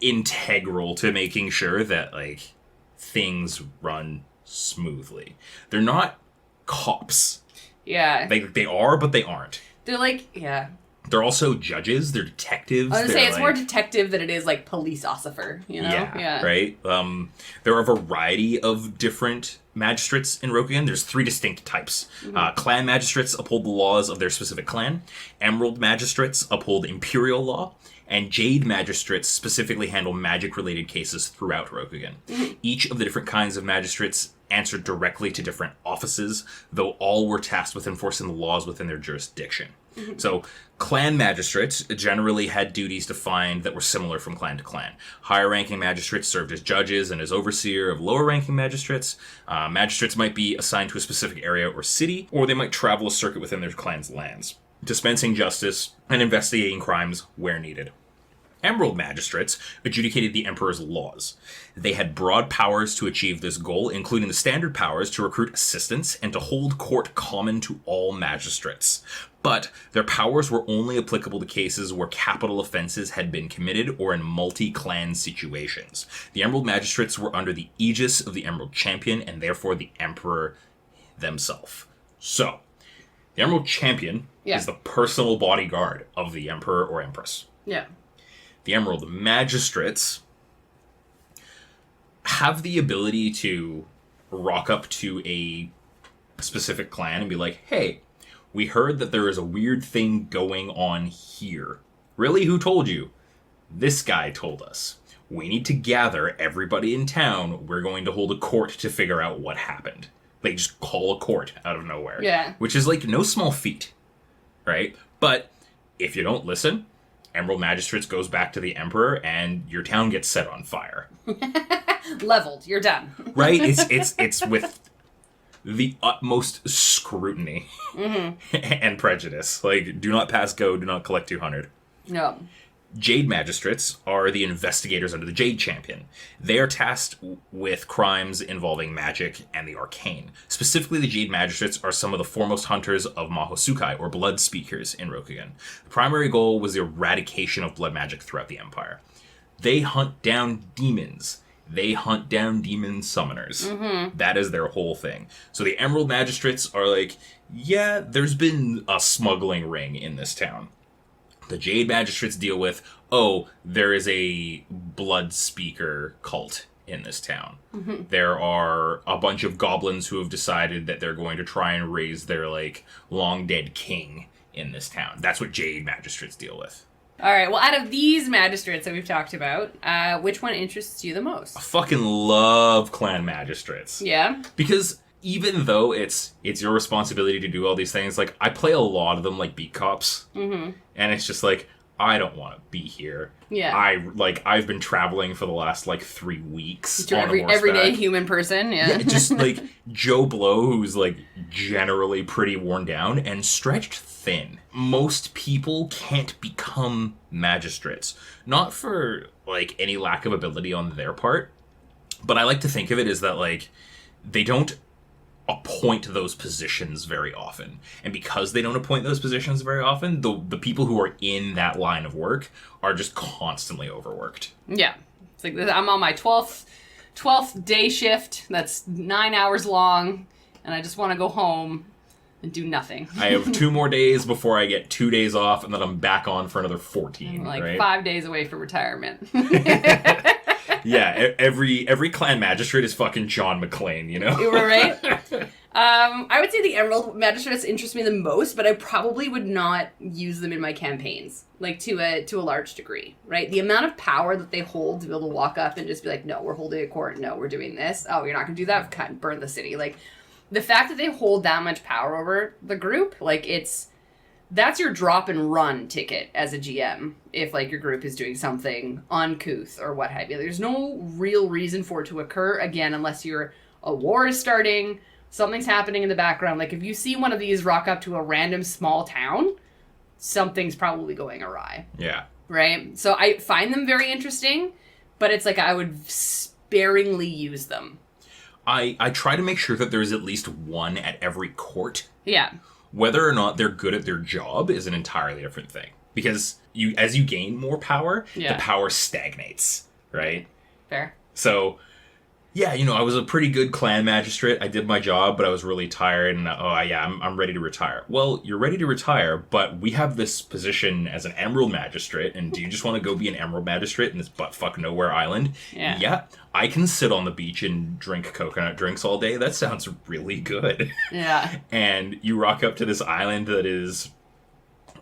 integral to making sure that, like, things run smoothly. They're not cops. Yeah. They are, but they aren't. They're like, yeah. They're also judges. They're detectives. I was gonna say, it's like, more detective than it is, like, police officer, you know? Yeah, right? There are a variety of different magistrates in Rokugan. There's 3 distinct types. Mm-hmm. Clan magistrates uphold the laws of their specific clan. Emerald magistrates uphold imperial law. And Jade magistrates specifically handle magic-related cases throughout Rokugan. Mm-hmm. Each of the different kinds of magistrates answered directly to different offices, though all were tasked with enforcing the laws within their jurisdiction. Mm-hmm. So, clan magistrates generally had duties defined that were similar from clan to clan. Higher-ranking magistrates served as judges and as overseer of lower-ranking magistrates. Magistrates might be assigned to a specific area or city, or they might travel a circuit within their clan's lands, dispensing justice and investigating crimes where needed. Emerald magistrates adjudicated the emperor's laws. They had broad powers to achieve this goal, including the standard powers to recruit assistants and to hold court common to all magistrates. But their powers were only applicable to cases where capital offenses had been committed or in multi-clan situations. The Emerald magistrates were under the aegis of the Emerald Champion and therefore the emperor themselves. So, the Emerald Champion is the personal bodyguard of the emperor or empress. Yeah. The Emerald Magistrates have the ability to rock up to a specific clan and be like, hey, we heard that there is a weird thing going on here. Really? Who told you? This guy told us. We need to gather everybody in town. We're going to hold a court to figure out what happened. They just call a court out of nowhere. Yeah. Which is, like, no small feat. Right? But if you don't listen, Emerald Magistrates goes back to the Emperor, and your town gets set on fire. Leveled. You're done. Right? It's with the utmost scrutiny and prejudice. Like, do not pass go, do not collect 200. No. Jade Magistrates are the investigators under the Jade Champion. They are tasked with crimes involving magic and the arcane. Specifically, the Jade Magistrates are some of the foremost hunters of Mahosukai, or blood speakers, in Rokugan. The primary goal was the eradication of blood magic throughout the Empire. They hunt down demons. They hunt down demon summoners. That is their whole thing. So the Emerald Magistrates are like, yeah, there's been a smuggling ring in this town. The Jade Magistrates deal with, oh, there is a blood speaker cult in this town. There are a bunch of goblins who have decided that they're going to try and raise their, like, long-dead king in this town. That's what Jade Magistrates deal with. All right, well, out of these magistrates that we've talked about, which one interests you the most? I fucking love clan magistrates. Yeah? Because even though it's your responsibility to do all these things, like, I play a lot of them like beat cops. And it's just like, I don't want to be here. Yeah. I've been traveling for the last, like, 3 weeks You're on everyday human person, yeah. Just, like, Joe Blow, who's, like, generally pretty worn down and stretched thin. Most people can't become magistrates. Not for, like, any lack of ability on their part, but I like to think of it as that, like, they don't appoint those positions very often. And because they don't appoint those positions very often, the people who are in that line of work are just constantly overworked. Yeah. It's like, I'm on my 12th day shift that's 9 hours long, and I just want to go home and do nothing. I have 2 more days before I get 2 days off, and then I'm back on for another 14. I'm like right? 5 days away from retirement. Yeah, every clan magistrate is fucking John McClane, you know? You were right. I would say the Emerald Magistrates interest me the most, but I probably would not use them in my campaigns, like to a large degree, right? The amount of power that they hold to be able to walk up and just be like, no, we're holding a court, no, we're doing this. Oh, you're not going to do that? Cut and burn the city. Like, the fact that they hold that much power over the group, like, that's your drop and run ticket as a GM if, like, your group is doing something uncouth or what have you. There's no real reason for it to occur, again, unless a war is starting, something's happening in the background. Like, if you see one of these rock up to a random small town, something's probably going awry. Yeah. Right? So I find them very interesting, but it's like I would sparingly use them. I try to make sure that there's at least one at every court. Yeah. Whether or not they're good at their job is an entirely different thing. Because as you gain more power, the power stagnates, right? Fair. So, yeah, I was a pretty good clan magistrate. I did my job, but I was really tired, and I'm ready to retire. Well, you're ready to retire, but we have this position as an Emerald Magistrate, and do you just want to go be an Emerald Magistrate in this butt-fuck nowhere island? Yeah. I can sit on the beach and drink coconut drinks all day. That sounds really good. Yeah. And you rock up to this island that is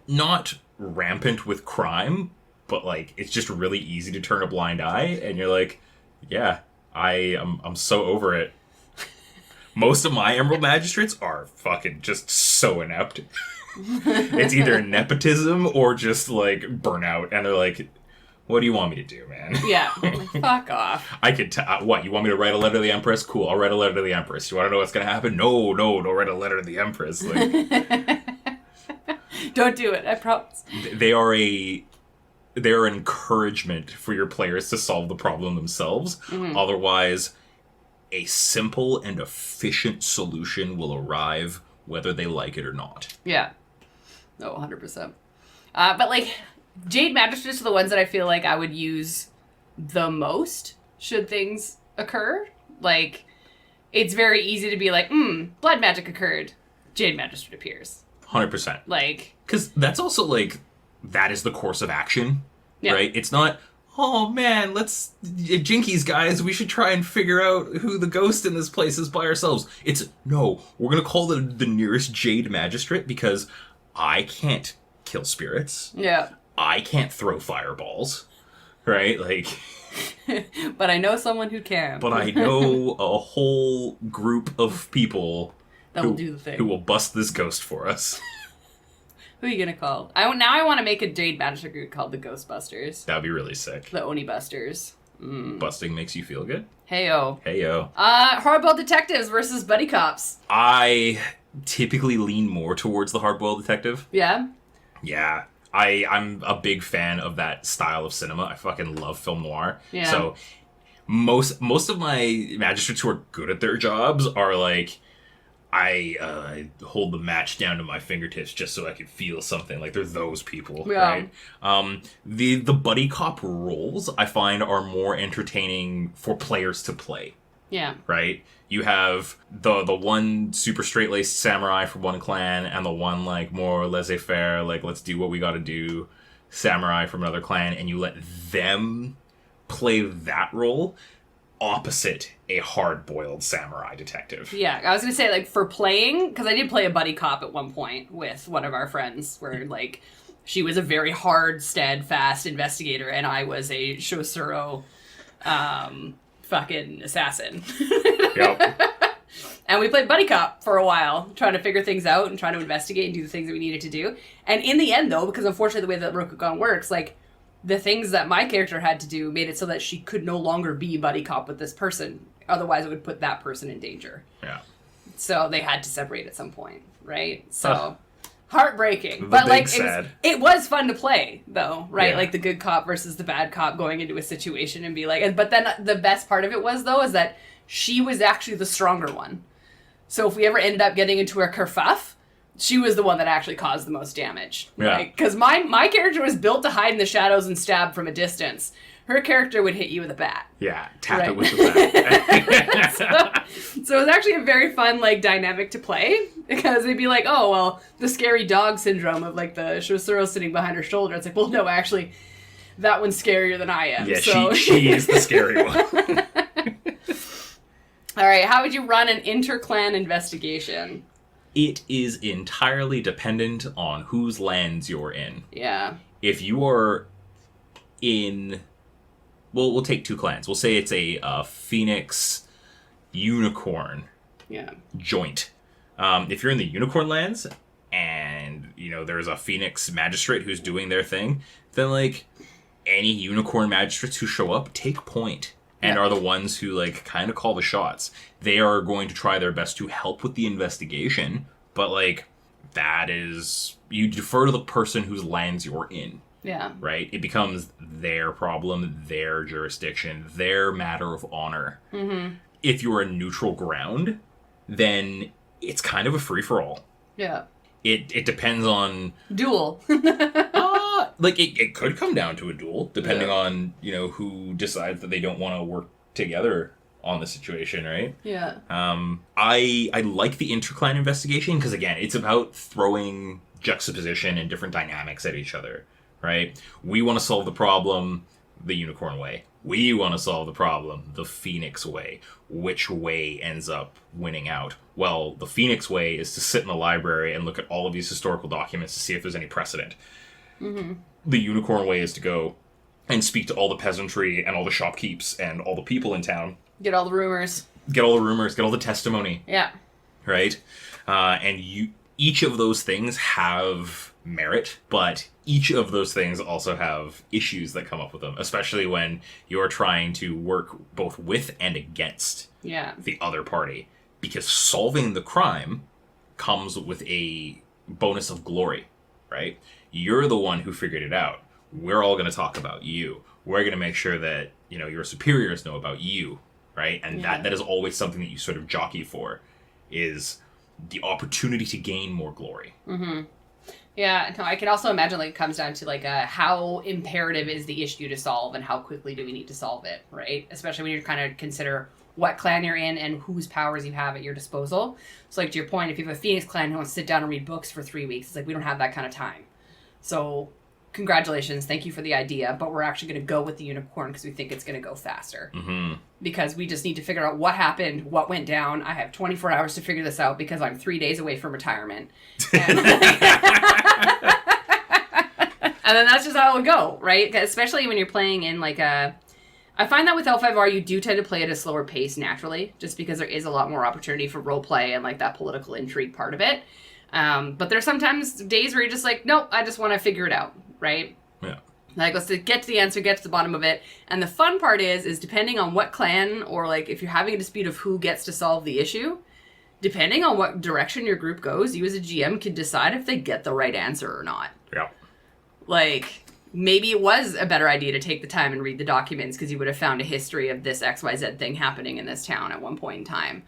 not rampant with crime, but, like, it's just really easy to turn a blind eye, and you're like, yeah, I'm so over it. Most of my Emerald Magistrates are fucking just so inept. It's either nepotism or just, like, burnout, and they're like, what do you want me to do, man? Yeah, like, fuck off. I could what, you want me to write a letter to the Empress? Cool, I'll write a letter to the Empress. You want to know what's going to happen? No, don't write a letter to the Empress. Like, don't do it, I promise. They are an encouragement for your players to solve the problem themselves. Otherwise, a simple and efficient solution will arrive whether they like it or not. Yeah. No, 100%. But, like, Jade Magistrates are the ones that I feel like I would use the most should things occur. Like, it's very easy to be like, blood magic occurred. Jade Magistrate appears. 100%. Like, because that's also, like, that is the course of action, right? It's not, oh man, Jinkies, guys, we should try and figure out who the ghost in this place is by ourselves. It's, no, we're going to call the nearest Jade Magistrate because I can't kill spirits. Yeah. I can't throw fireballs, right? Like, but I know someone who can. But I know a whole group of people that will do the thing. Who will bust this ghost for us. Who are you gonna call? I want to make a Jade Magistrate group called the Ghostbusters. That'd be really sick. The Oni Busters. Busting makes you feel good? Heyo. Heyo. Hardboiled detectives versus buddy cops. I typically lean more towards the hardboiled detective. Yeah? Yeah. I'm a big fan of that style of cinema. I fucking love film noir. Yeah. So most of my magistrates who are good at their jobs are like, I hold the match down to my fingertips just so I can feel something. Like, they're those people, yeah. right? The buddy cop roles, I find, are more entertaining for players to play. Yeah. Right? You have the one super straight-laced samurai from one clan, and the one, like, more laissez-faire, like, let's do what we gotta do samurai from another clan, and you let them play that role opposite a hard-boiled samurai detective. Yeah, I was gonna say, like, for playing, because I did play a buddy cop at one point with one of our friends, where, like, she was a very hard, steadfast investigator, and I was a Shosuro, fucking assassin. Yep. And we played buddy cop for a while, trying to figure things out and trying to investigate and do the things that we needed to do. And in the end, though, because unfortunately the way that Rokugan works, like, the things that my character had to do made it so that she could no longer be buddy cop with this person. Otherwise, it would put that person in danger. Yeah. So they had to separate at some point, right? So heartbreaking. The But, big like, sad. it was fun to play, though, right? Yeah. Like, the good cop versus the bad cop going into a situation and be like... But then the best part of it was, though, is that she was actually the stronger one. So if we ever ended up getting into a kerfuff, she was the one that actually caused the most damage. Yeah. Because my character was built to hide in the shadows and stab from a distance. Her character would hit you with a bat. Yeah, tap Right. it with the bat. So it was actually a very fun, like, dynamic to play. Because they'd be like, oh, well, the scary dog syndrome of, like, the Shosuro sitting behind her shoulder. It's like, well, no, actually, that one's scarier than I am. Yeah, so. she is the scary one. All right, how would you run an inter-clan investigation? It is entirely dependent on whose lands you're in. Yeah. If you are in... Well, we'll take two clans. We'll say it's a Phoenix Unicorn joint. If you're in the Unicorn lands, and, you know, there's a Phoenix Magistrate who's doing their thing, then, like, any Unicorn Magistrates who show up take point. And are the ones who, like, kind of call the shots. They are going to try their best to help with the investigation, but, like, that is... You defer to the person whose lands you're in. Yeah. Right? It becomes their problem, their jurisdiction, their matter of honor. Mm-hmm. If you're a neutral ground, then it's kind of a free-for-all. Yeah. It depends on... Duel. Like, it could come down to a duel, depending on, you know, who decides that they don't want to work together on the situation, right? Yeah. I like the interclan investigation, because, again, it's about throwing juxtaposition and different dynamics at each other, right? We want to solve the problem the unicorn way. We want to solve the problem the Phoenix way. Which way ends up winning out? Well, the Phoenix way is to sit in the library and look at all of these historical documents to see if there's any precedent. Mm-hmm. The unicorn way is to go and speak to all the peasantry and all the shopkeeps and all the people in town. Get all the rumors. Get all the rumors, get all the testimony. Yeah. Right? And each of those things have merit, but each of those things also have issues that come up with them, especially when you're trying to work both with and against the other party. Because solving the crime comes with a bonus of glory, right? You're the one who figured it out. We're all going to talk about you. We're going to make sure that, you know, your superiors know about you, right? And that is always something that you sort of jockey for, is the opportunity to gain more glory. Mm-hmm. Yeah, no, I can also imagine, like, it comes down to, like, how imperative is the issue to solve and how quickly do we need to solve it, right? Especially when you're kind of consider what clan you're in and whose powers you have at your disposal. So, like, to your point, if you have a Phoenix clan who wants to sit down and read books for 3 weeks, it's like, we don't have that kind of time. So, congratulations, thank you for the idea, but we're actually going to go with the unicorn because we think it's going to go faster. Mm-hmm. Because we just need to figure out what happened, what went down. I have 24 hours to figure this out because I'm 3 days away from retirement. And, and then that's just how it would go, right? Especially when you're playing in, like, a... I find that with L5R, you do tend to play at a slower pace naturally, just because there is a lot more opportunity for role play and, like, that political intrigue part of it. But there's sometimes days where you're just like, nope, I just want to figure it out, right? Yeah. Like, let's get to the answer, get to the bottom of it. And the fun part is depending on what clan, or like if you're having a dispute of who gets to solve the issue, depending on what direction your group goes, you as a GM can decide if they get the right answer or not. Yeah. Like, maybe it was a better idea to take the time and read the documents because you would have found a history of this XYZ thing happening in this town at one point in time.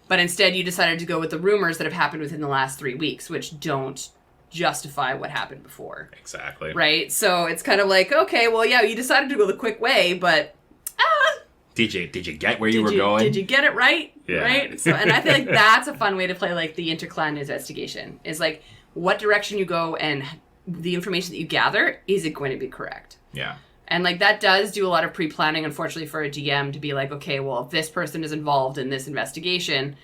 But instead you decided to go with the rumors that have happened within the last 3 weeks, which don't justify what happened before. Exactly. Right? So it's kind of like, okay, well, yeah, you decided to go the quick way, but Did you get where you were going? Did you get it right? Yeah. Right? So, and I feel like that's a fun way to play like the interclan investigation. Is like what direction you go and the information that you gather, is it going to be correct? Yeah. And like that does do a lot of pre-planning, unfortunately, for a GM to be like, okay, well, if this person is involved in this investigation,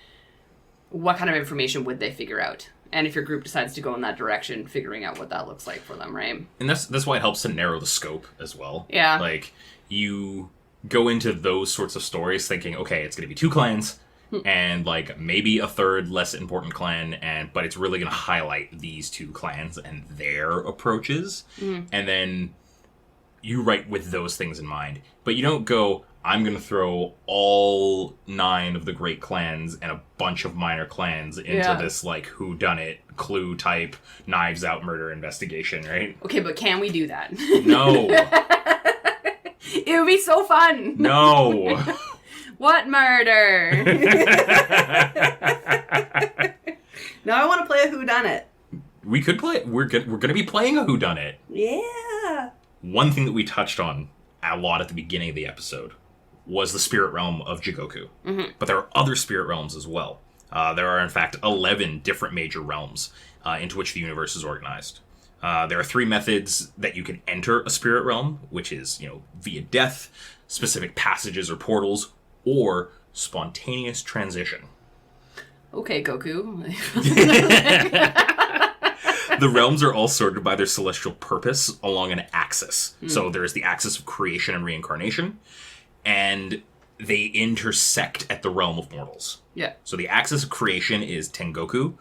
what kind of information would they figure out? And if your group decides to go in that direction, figuring out what that looks like for them, right? And that's why it helps to narrow the scope as well. Yeah. Like, you go into those sorts of stories thinking, okay, it's going to be 2 clans, and like maybe a third less important clan, but it's really going to highlight these 2 clans and their approaches. And then you write with those things in mind. But you don't go, I'm going to throw all 9 of the great clans and a bunch of minor clans into this, like, whodunit, clue type, knives out murder investigation, right? Okay, but can we do that? No. It would be so fun. No. What murder? Now I want to play a whodunit. We could play, we're going to be playing a whodunit. Yeah. One thing that we touched on a lot at the beginning of the episode was the spirit realm of Jigoku. But there are other spirit realms as well. There are, in fact, 11 different major realms into which the universe is organized. There are 3 methods that you can enter a spirit realm, which is, via death, specific passages or portals, or spontaneous transition. Okay, Goku. The realms are all sorted by their celestial purpose along an axis. So there's the axis of creation and reincarnation, and they intersect at the realm of mortals. Yeah. So the axis of creation is Tengoku,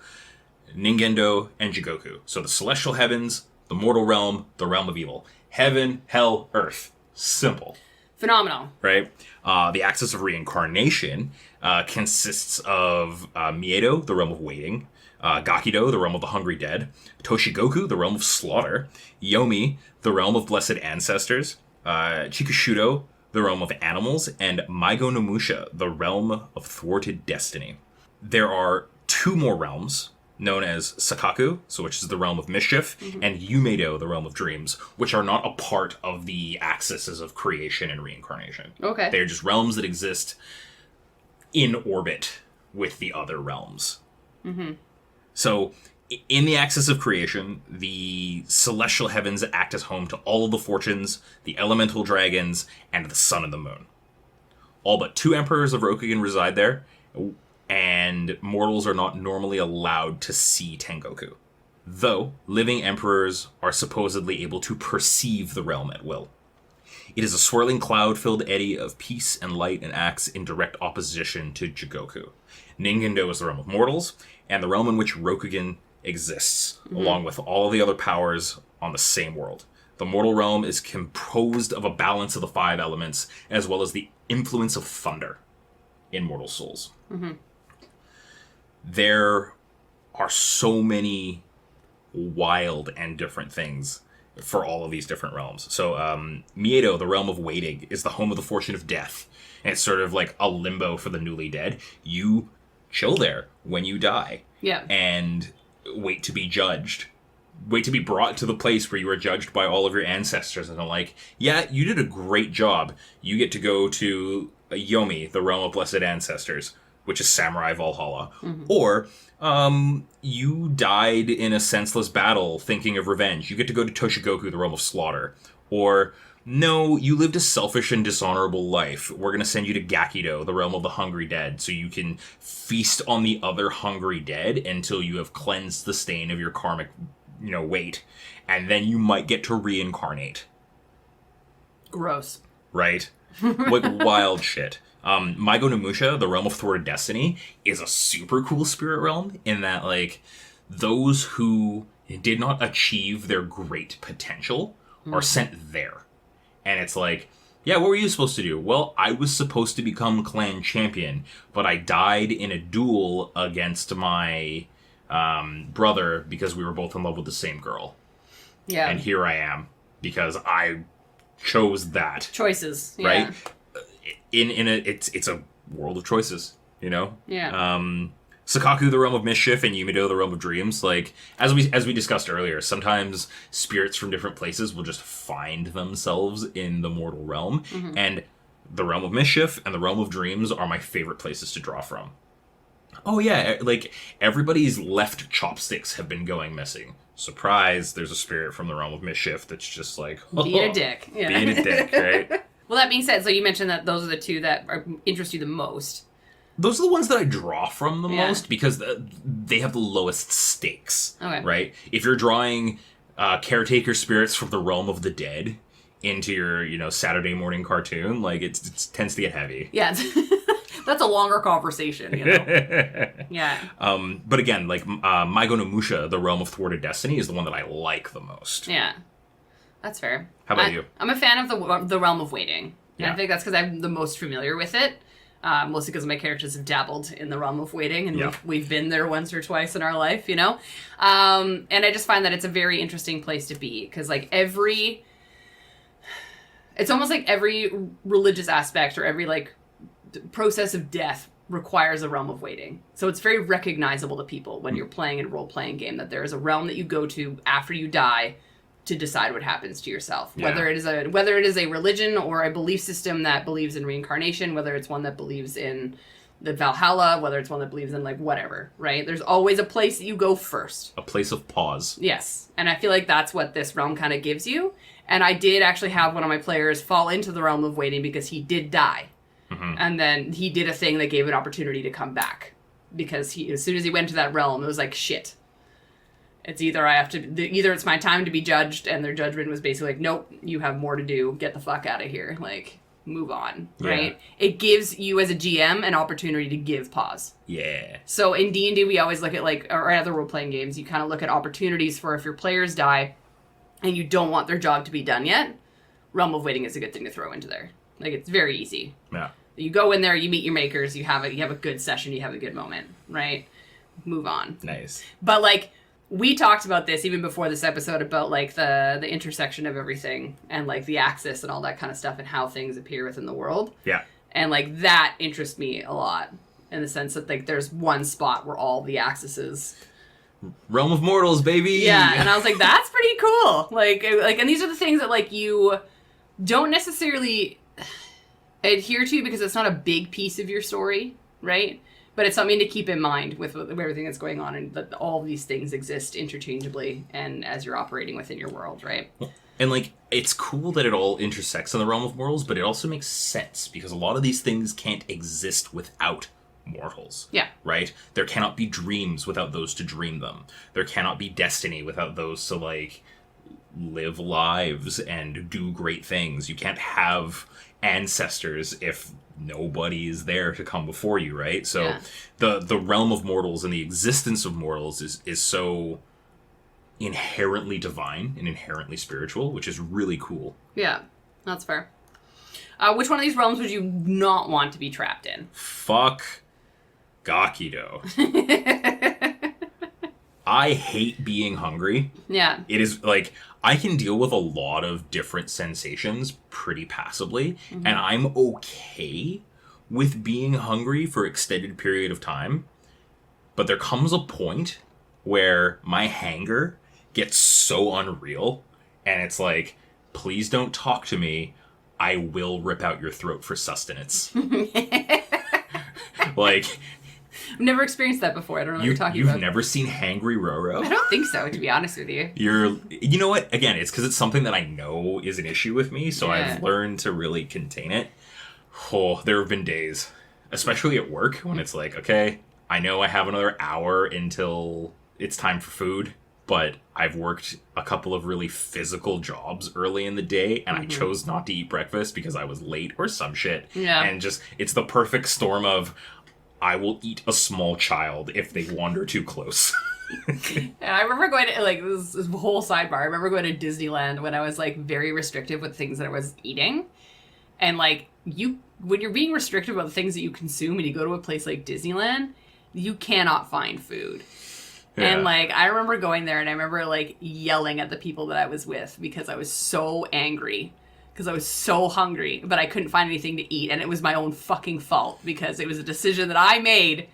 Ningendo, and Jigoku. So the celestial heavens, the mortal realm, the realm of evil. Heaven, hell, earth. Simple. Phenomenal. Right? The axis of reincarnation consists of Miedo, the realm of waiting, Gakido, the realm of the hungry dead, Toshigoku, the realm of slaughter, Yomi, the realm of blessed ancestors, Chikushudo, the realm of animals, and Maigo no Musha, the realm of thwarted destiny. There are 2 more realms, known as Sakaku, which is the realm of mischief, and Yumedo, the realm of dreams, which are not a part of the axes of creation and reincarnation. Okay. They're just realms that exist in orbit with the other realms. So, in the axis of creation, the celestial heavens act as home to all of the fortunes, the elemental dragons, and the sun and the moon. All but 2 emperors of Rokugan reside there, and mortals are not normally allowed to see Tengoku. Though, living emperors are supposedly able to perceive the realm at will. It is a swirling cloud-filled eddy of peace and light and acts in direct opposition to Jigoku. Ningendo is the realm of mortals, and the realm in which Rokugan exists, along with all the other powers on the same world. The mortal realm is composed of a balance of the 5 elements, as well as the influence of thunder in mortal souls. There are so many wild and different things for all of these different realms. So, Miedo, the realm of waiting, is the home of the fortune of death. And it's sort of like a limbo for the newly dead. You chill there when you die. Yeah. And wait to be judged. Wait to be brought to the place where you were judged by all of your ancestors. And they're like, yeah, you did a great job. You get to go to Yomi, the realm of blessed ancestors, which is Samurai Valhalla. Or, you died in a senseless battle thinking of revenge. You get to go to Toshigoku, the realm of slaughter. Or, no, you lived a selfish and dishonorable life. We're going to send you to Gakido, the realm of the hungry dead, so you can feast on the other hungry dead until you have cleansed the stain of your karmic, weight. And then you might get to reincarnate. Gross. Right? Like, wild shit. Maigo no Musha, the realm of thwarted destiny, is a super cool spirit realm in that, like, those who did not achieve their great potential are sent there. And it's like, yeah, what were you supposed to do? Well, I was supposed to become clan champion, but I died in a duel against my brother because we were both in love with the same girl. Yeah. And here I am because I chose that. Choices, yeah. Right? It's a world of choices, you know? Yeah. Sakaku, the Realm of Mischief, and Yumido, the Realm of Dreams. Like, as we discussed earlier, sometimes spirits from different places will just find themselves in the mortal realm. And the Realm of Mischief and the Realm of Dreams are my favorite places to draw from. Oh yeah, like, everybody's left chopsticks have been going missing. Surprise, there's a spirit from the Realm of Mischief that's just like... being a dick. Yeah. Being a dick, right? Well, that being said, so you mentioned that those are the two that interest you the most. Those are the ones that I draw from the most because they have the lowest stakes. Okay. Right? If you're drawing caretaker spirits from the realm of the dead into your, Saturday morning cartoon, like, it tends to get heavy. Yeah. That's a longer conversation, you know? Yeah. But again, like, Maigo no Musha, the Realm of Thwarted Destiny, is the one that I like the most. Yeah. That's fair. How about you? I'm a fan of the Realm of Waiting. And Yeah. I think that's because I'm the most familiar with it. Mostly because my characters have dabbled in the Realm of Waiting, and we've been there once or twice in our life, you know? And I just find that it's a very interesting place to be, because, like, it's almost like every religious aspect or every, like, process of death requires a Realm of Waiting. So it's very recognizable to people when you're playing a role-playing game that there is a realm that you go to after you die to decide what happens to yourself. Yeah. Whether it is a religion or a belief system that believes in reincarnation, whether it's one that believes in the Valhalla, whether it's one that believes in, like, whatever, right? There's always a place that you go first. A place of pause. Yes. And I feel like that's what this realm kind of gives you. And I did actually have one of my players fall into the Realm of Waiting because he did die. And then he did a thing that gave an opportunity to come back. Because as soon as he went to that realm, it was like, shit. It's either it's my time to be judged, and their judgment was basically like, nope, you have more to do, get the fuck out of here, like, move on, right? It gives you as a GM an opportunity to give pause. Yeah. So in D&D, we always look at, like, or other role-playing games, you kind of look at opportunities for if your players die, and you don't want their job to be done yet, Realm of Waiting is a good thing to throw into there. Like, it's very easy. Yeah. You go in there, you meet your makers, you have a good session, you have a good moment, right? Move on. Nice. But, like, we talked about this even before this episode about, like, the intersection of everything and, like, the axis and all that kind of stuff and how things appear within the world. Yeah. And, like, that interests me a lot in the sense that, like, there's one spot where all the axes is. Realm of Mortals, baby! Yeah, and I was like, that's pretty cool. Like, and these are the things that, like, you don't necessarily adhere to because it's not a big piece of your story, right? But it's something to keep in mind with everything that's going on, and that all these things exist interchangeably and as you're operating within your world, right? And, like, it's cool that it all intersects in the Realm of Mortals, but it also makes sense because a lot of these things can't exist without mortals. Yeah. Right? There cannot be dreams without those to dream them. There cannot be destiny without those to, like, live lives and do great things. You can't have ancestors if nobody is there to come before you, right? So the realm of mortals and the existence of mortals is so inherently divine and inherently spiritual, which is really cool. Yeah, that's fair. Which one of these realms would you not want to be trapped in? Fuck Gakido. I hate being hungry. Yeah. It is, like, I can deal with a lot of different sensations pretty passively, and I'm okay with being hungry for extended period of time, but there comes a point where my hanger gets so unreal, and it's like, please don't talk to me, I will rip out your throat for sustenance. Like... I've never experienced that before. I don't know what you're talking about. You've never seen Hangry Roro? I don't think so, to be honest with you. You know what? Again, it's because it's something that I know is an issue with me, so I've learned to really contain it. Oh, there have been days, especially at work, when it's like, okay, I know I have another hour until it's time for food, but I've worked a couple of really physical jobs early in the day, and I chose not to eat breakfast because I was late or some shit. Yeah. And just, it's the perfect storm of... I will eat a small child if they wander too close. And I remember going to, like, this whole sidebar. I remember going to Disneyland when I was, like, very restrictive with things that I was eating. And, like, when you're being restrictive about the things that you consume and you go to a place like Disneyland, you cannot find food. Yeah. And, like, I remember going there and I remember, like, yelling at the people that I was with because I was so angry. Because I was so hungry, but I couldn't find anything to eat. And it was my own fucking fault because it was a decision that I made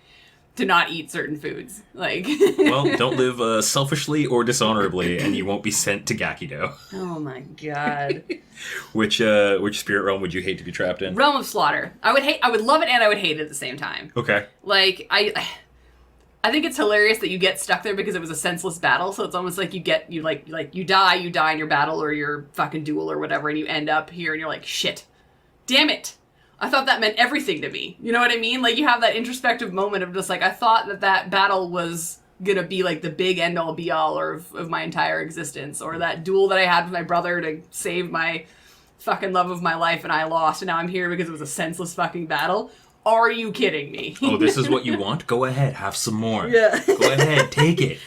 to not eat certain foods. Like, well, don't live selfishly or dishonorably, and you won't be sent to Gakido. Oh my god. Which spirit realm would you hate to be trapped in? Realm of Slaughter. I would love it and I would hate it at the same time. Okay. Like, I think it's hilarious that you get stuck there because it was a senseless battle, so it's almost like you die in your battle or your fucking duel or whatever, and you end up here and you're like, shit. Damn it. I thought that meant everything to me. You know what I mean? Like, you have that introspective moment of just like, I thought that battle was gonna be like the big end-all be-all of my entire existence, or that duel that I had with my brother to save my fucking love of my life and I lost, and now I'm here because it was a senseless fucking battle. Are you kidding me? Oh, this is what you want? Go ahead, have some more. Yeah. Go ahead, take it.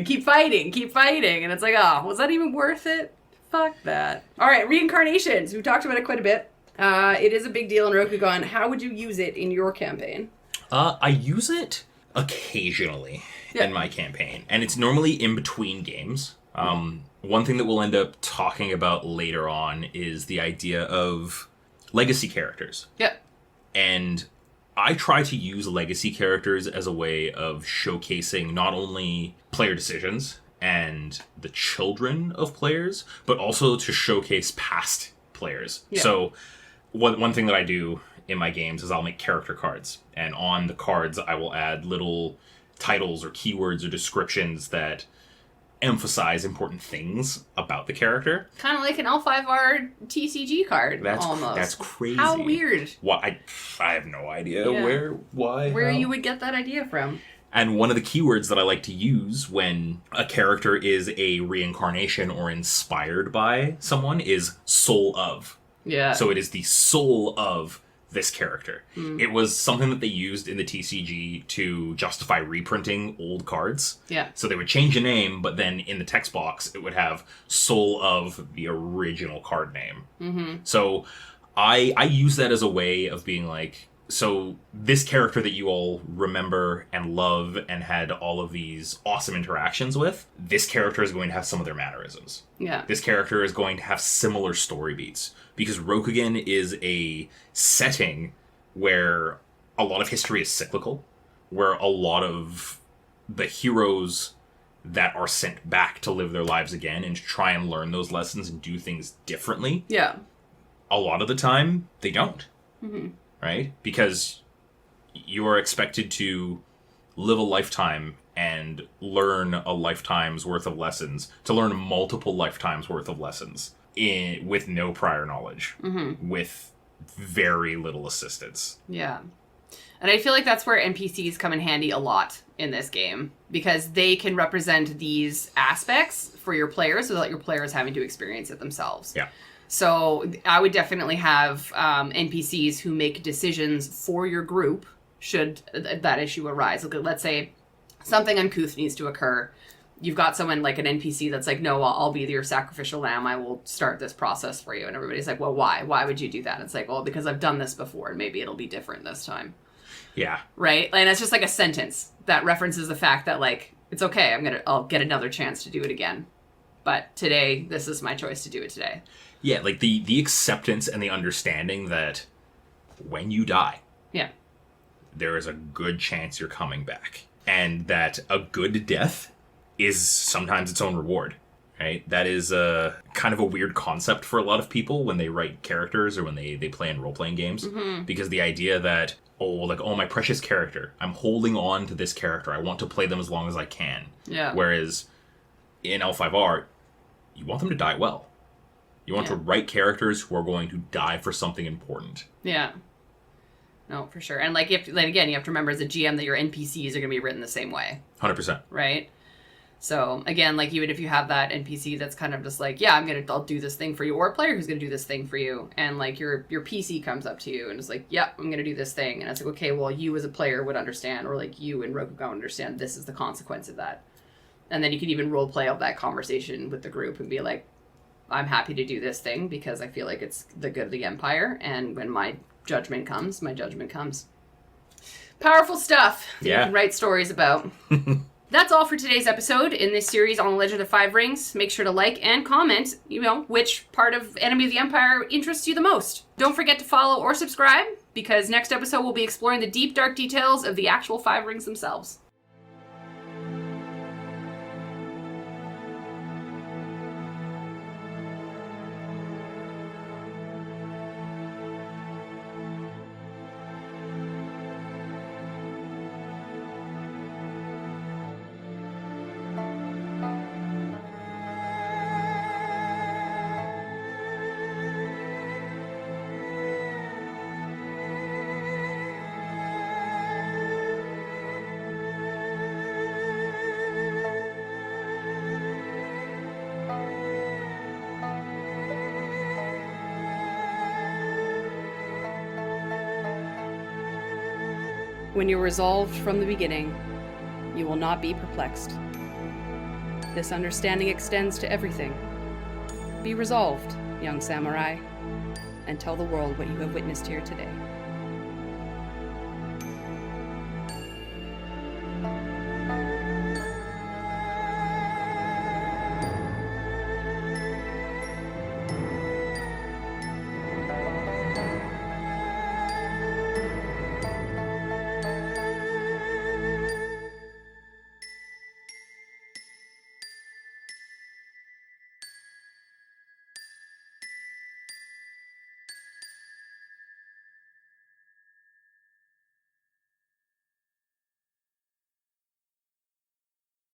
Keep fighting. And it's like, oh, was that even worth it? Fuck that. All right, reincarnations. We've talked about it quite a bit. It is a big deal in Rokugan. How would you use it in your campaign? I use it occasionally in my campaign, and it's normally in between games. One thing that we'll end up talking about later on is the idea of legacy characters. Yeah. And I try to use legacy characters as a way of showcasing not only player decisions and the children of players, but also to showcase past players. Yeah. So one thing that I do in my games is I'll make character cards. And on the cards, I will add little titles or keywords or descriptions that emphasize important things about the character. Kind of like an L5R TCG card, almost. That's crazy. How weird. I have no idea where you would get that idea from. And one of the keywords that I like to use when a character is a reincarnation or inspired by someone is soul of. Yeah. So it is the soul of this character. It was something that they used in the TCG to justify reprinting old cards. Yeah. So they would change a name, but then in the text box, it would have soul of the original card name. Mm-hmm. So I use that as a way of being like, so this character that you all remember and love and had all of these awesome interactions with, this character is going to have some of their mannerisms. Yeah. This character is going to have similar story beats. Because Rokugan is a setting where a lot of history is cyclical, where a lot of the heroes that are sent back to live their lives again and to try and learn those lessons and do things differently. Yeah. A lot of the time, they don't. Mm-hmm. Right? Because you are expected to live a lifetime and learn a lifetime's worth of lessons, to learn multiple lifetimes worth of lessons with no prior knowledge, with very little assistance. Yeah. And I feel like that's where NPCs come in handy a lot in this game, because they can represent these aspects for your players without your players having to experience it themselves. Yeah. So I would definitely have NPCs who make decisions for your group should that issue arise. Let's say something uncouth needs to occur. You've got someone like an NPC that's like, no, I'll be your sacrificial lamb. I will start this process for you. And everybody's like, well, why? Why would you do that? And it's like, well, because I've done this before and maybe it'll be different this time. Yeah. Right? And it's just like a sentence that references the fact that, like, it's okay. I'll get another chance to do it again. But today, this is my choice to do it today. Yeah, like the acceptance and the understanding that when you die, yeah, there is a good chance you're coming back. And that a good death is sometimes its own reward, right? That is a kind of a weird concept for a lot of people when they write characters or when they play in role-playing games. Mm-hmm. Because the idea that, oh, my precious character, I'm holding on to this character. I want to play them as long as I can. Yeah. Whereas in L5R, you want them to die well. You want to write characters who are going to die for something important. Yeah. No, for sure. And like, you have to remember as a GM that your NPCs are going to be written the same way. 100%. Right? So again, like, even if you have that NPC that's kind of just like, yeah, I'll do this thing for you, or a player who's going to do this thing for you, and like your PC comes up to you and is like, yep, I'm going to do this thing, and it's like, okay, well, you as a player would understand, or like you in Rokugan understand, this is the consequence of that. And then you can even role play out that conversation with the group and be like, I'm happy to do this thing because I feel like it's the good of the Empire. And when my judgment comes, my judgment comes. Powerful stuff that you can write stories about. That's all for today's episode in this series on the Legend of the Five Rings. Make sure to like and comment, which part of Enemy of the Empire interests you the most. Don't forget to follow or subscribe, because next episode we'll be exploring the deep, dark details of the actual Five Rings themselves. When you're resolved from the beginning, you will not be perplexed. This understanding extends to everything. Be resolved, young samurai, and tell the world what you have witnessed here today.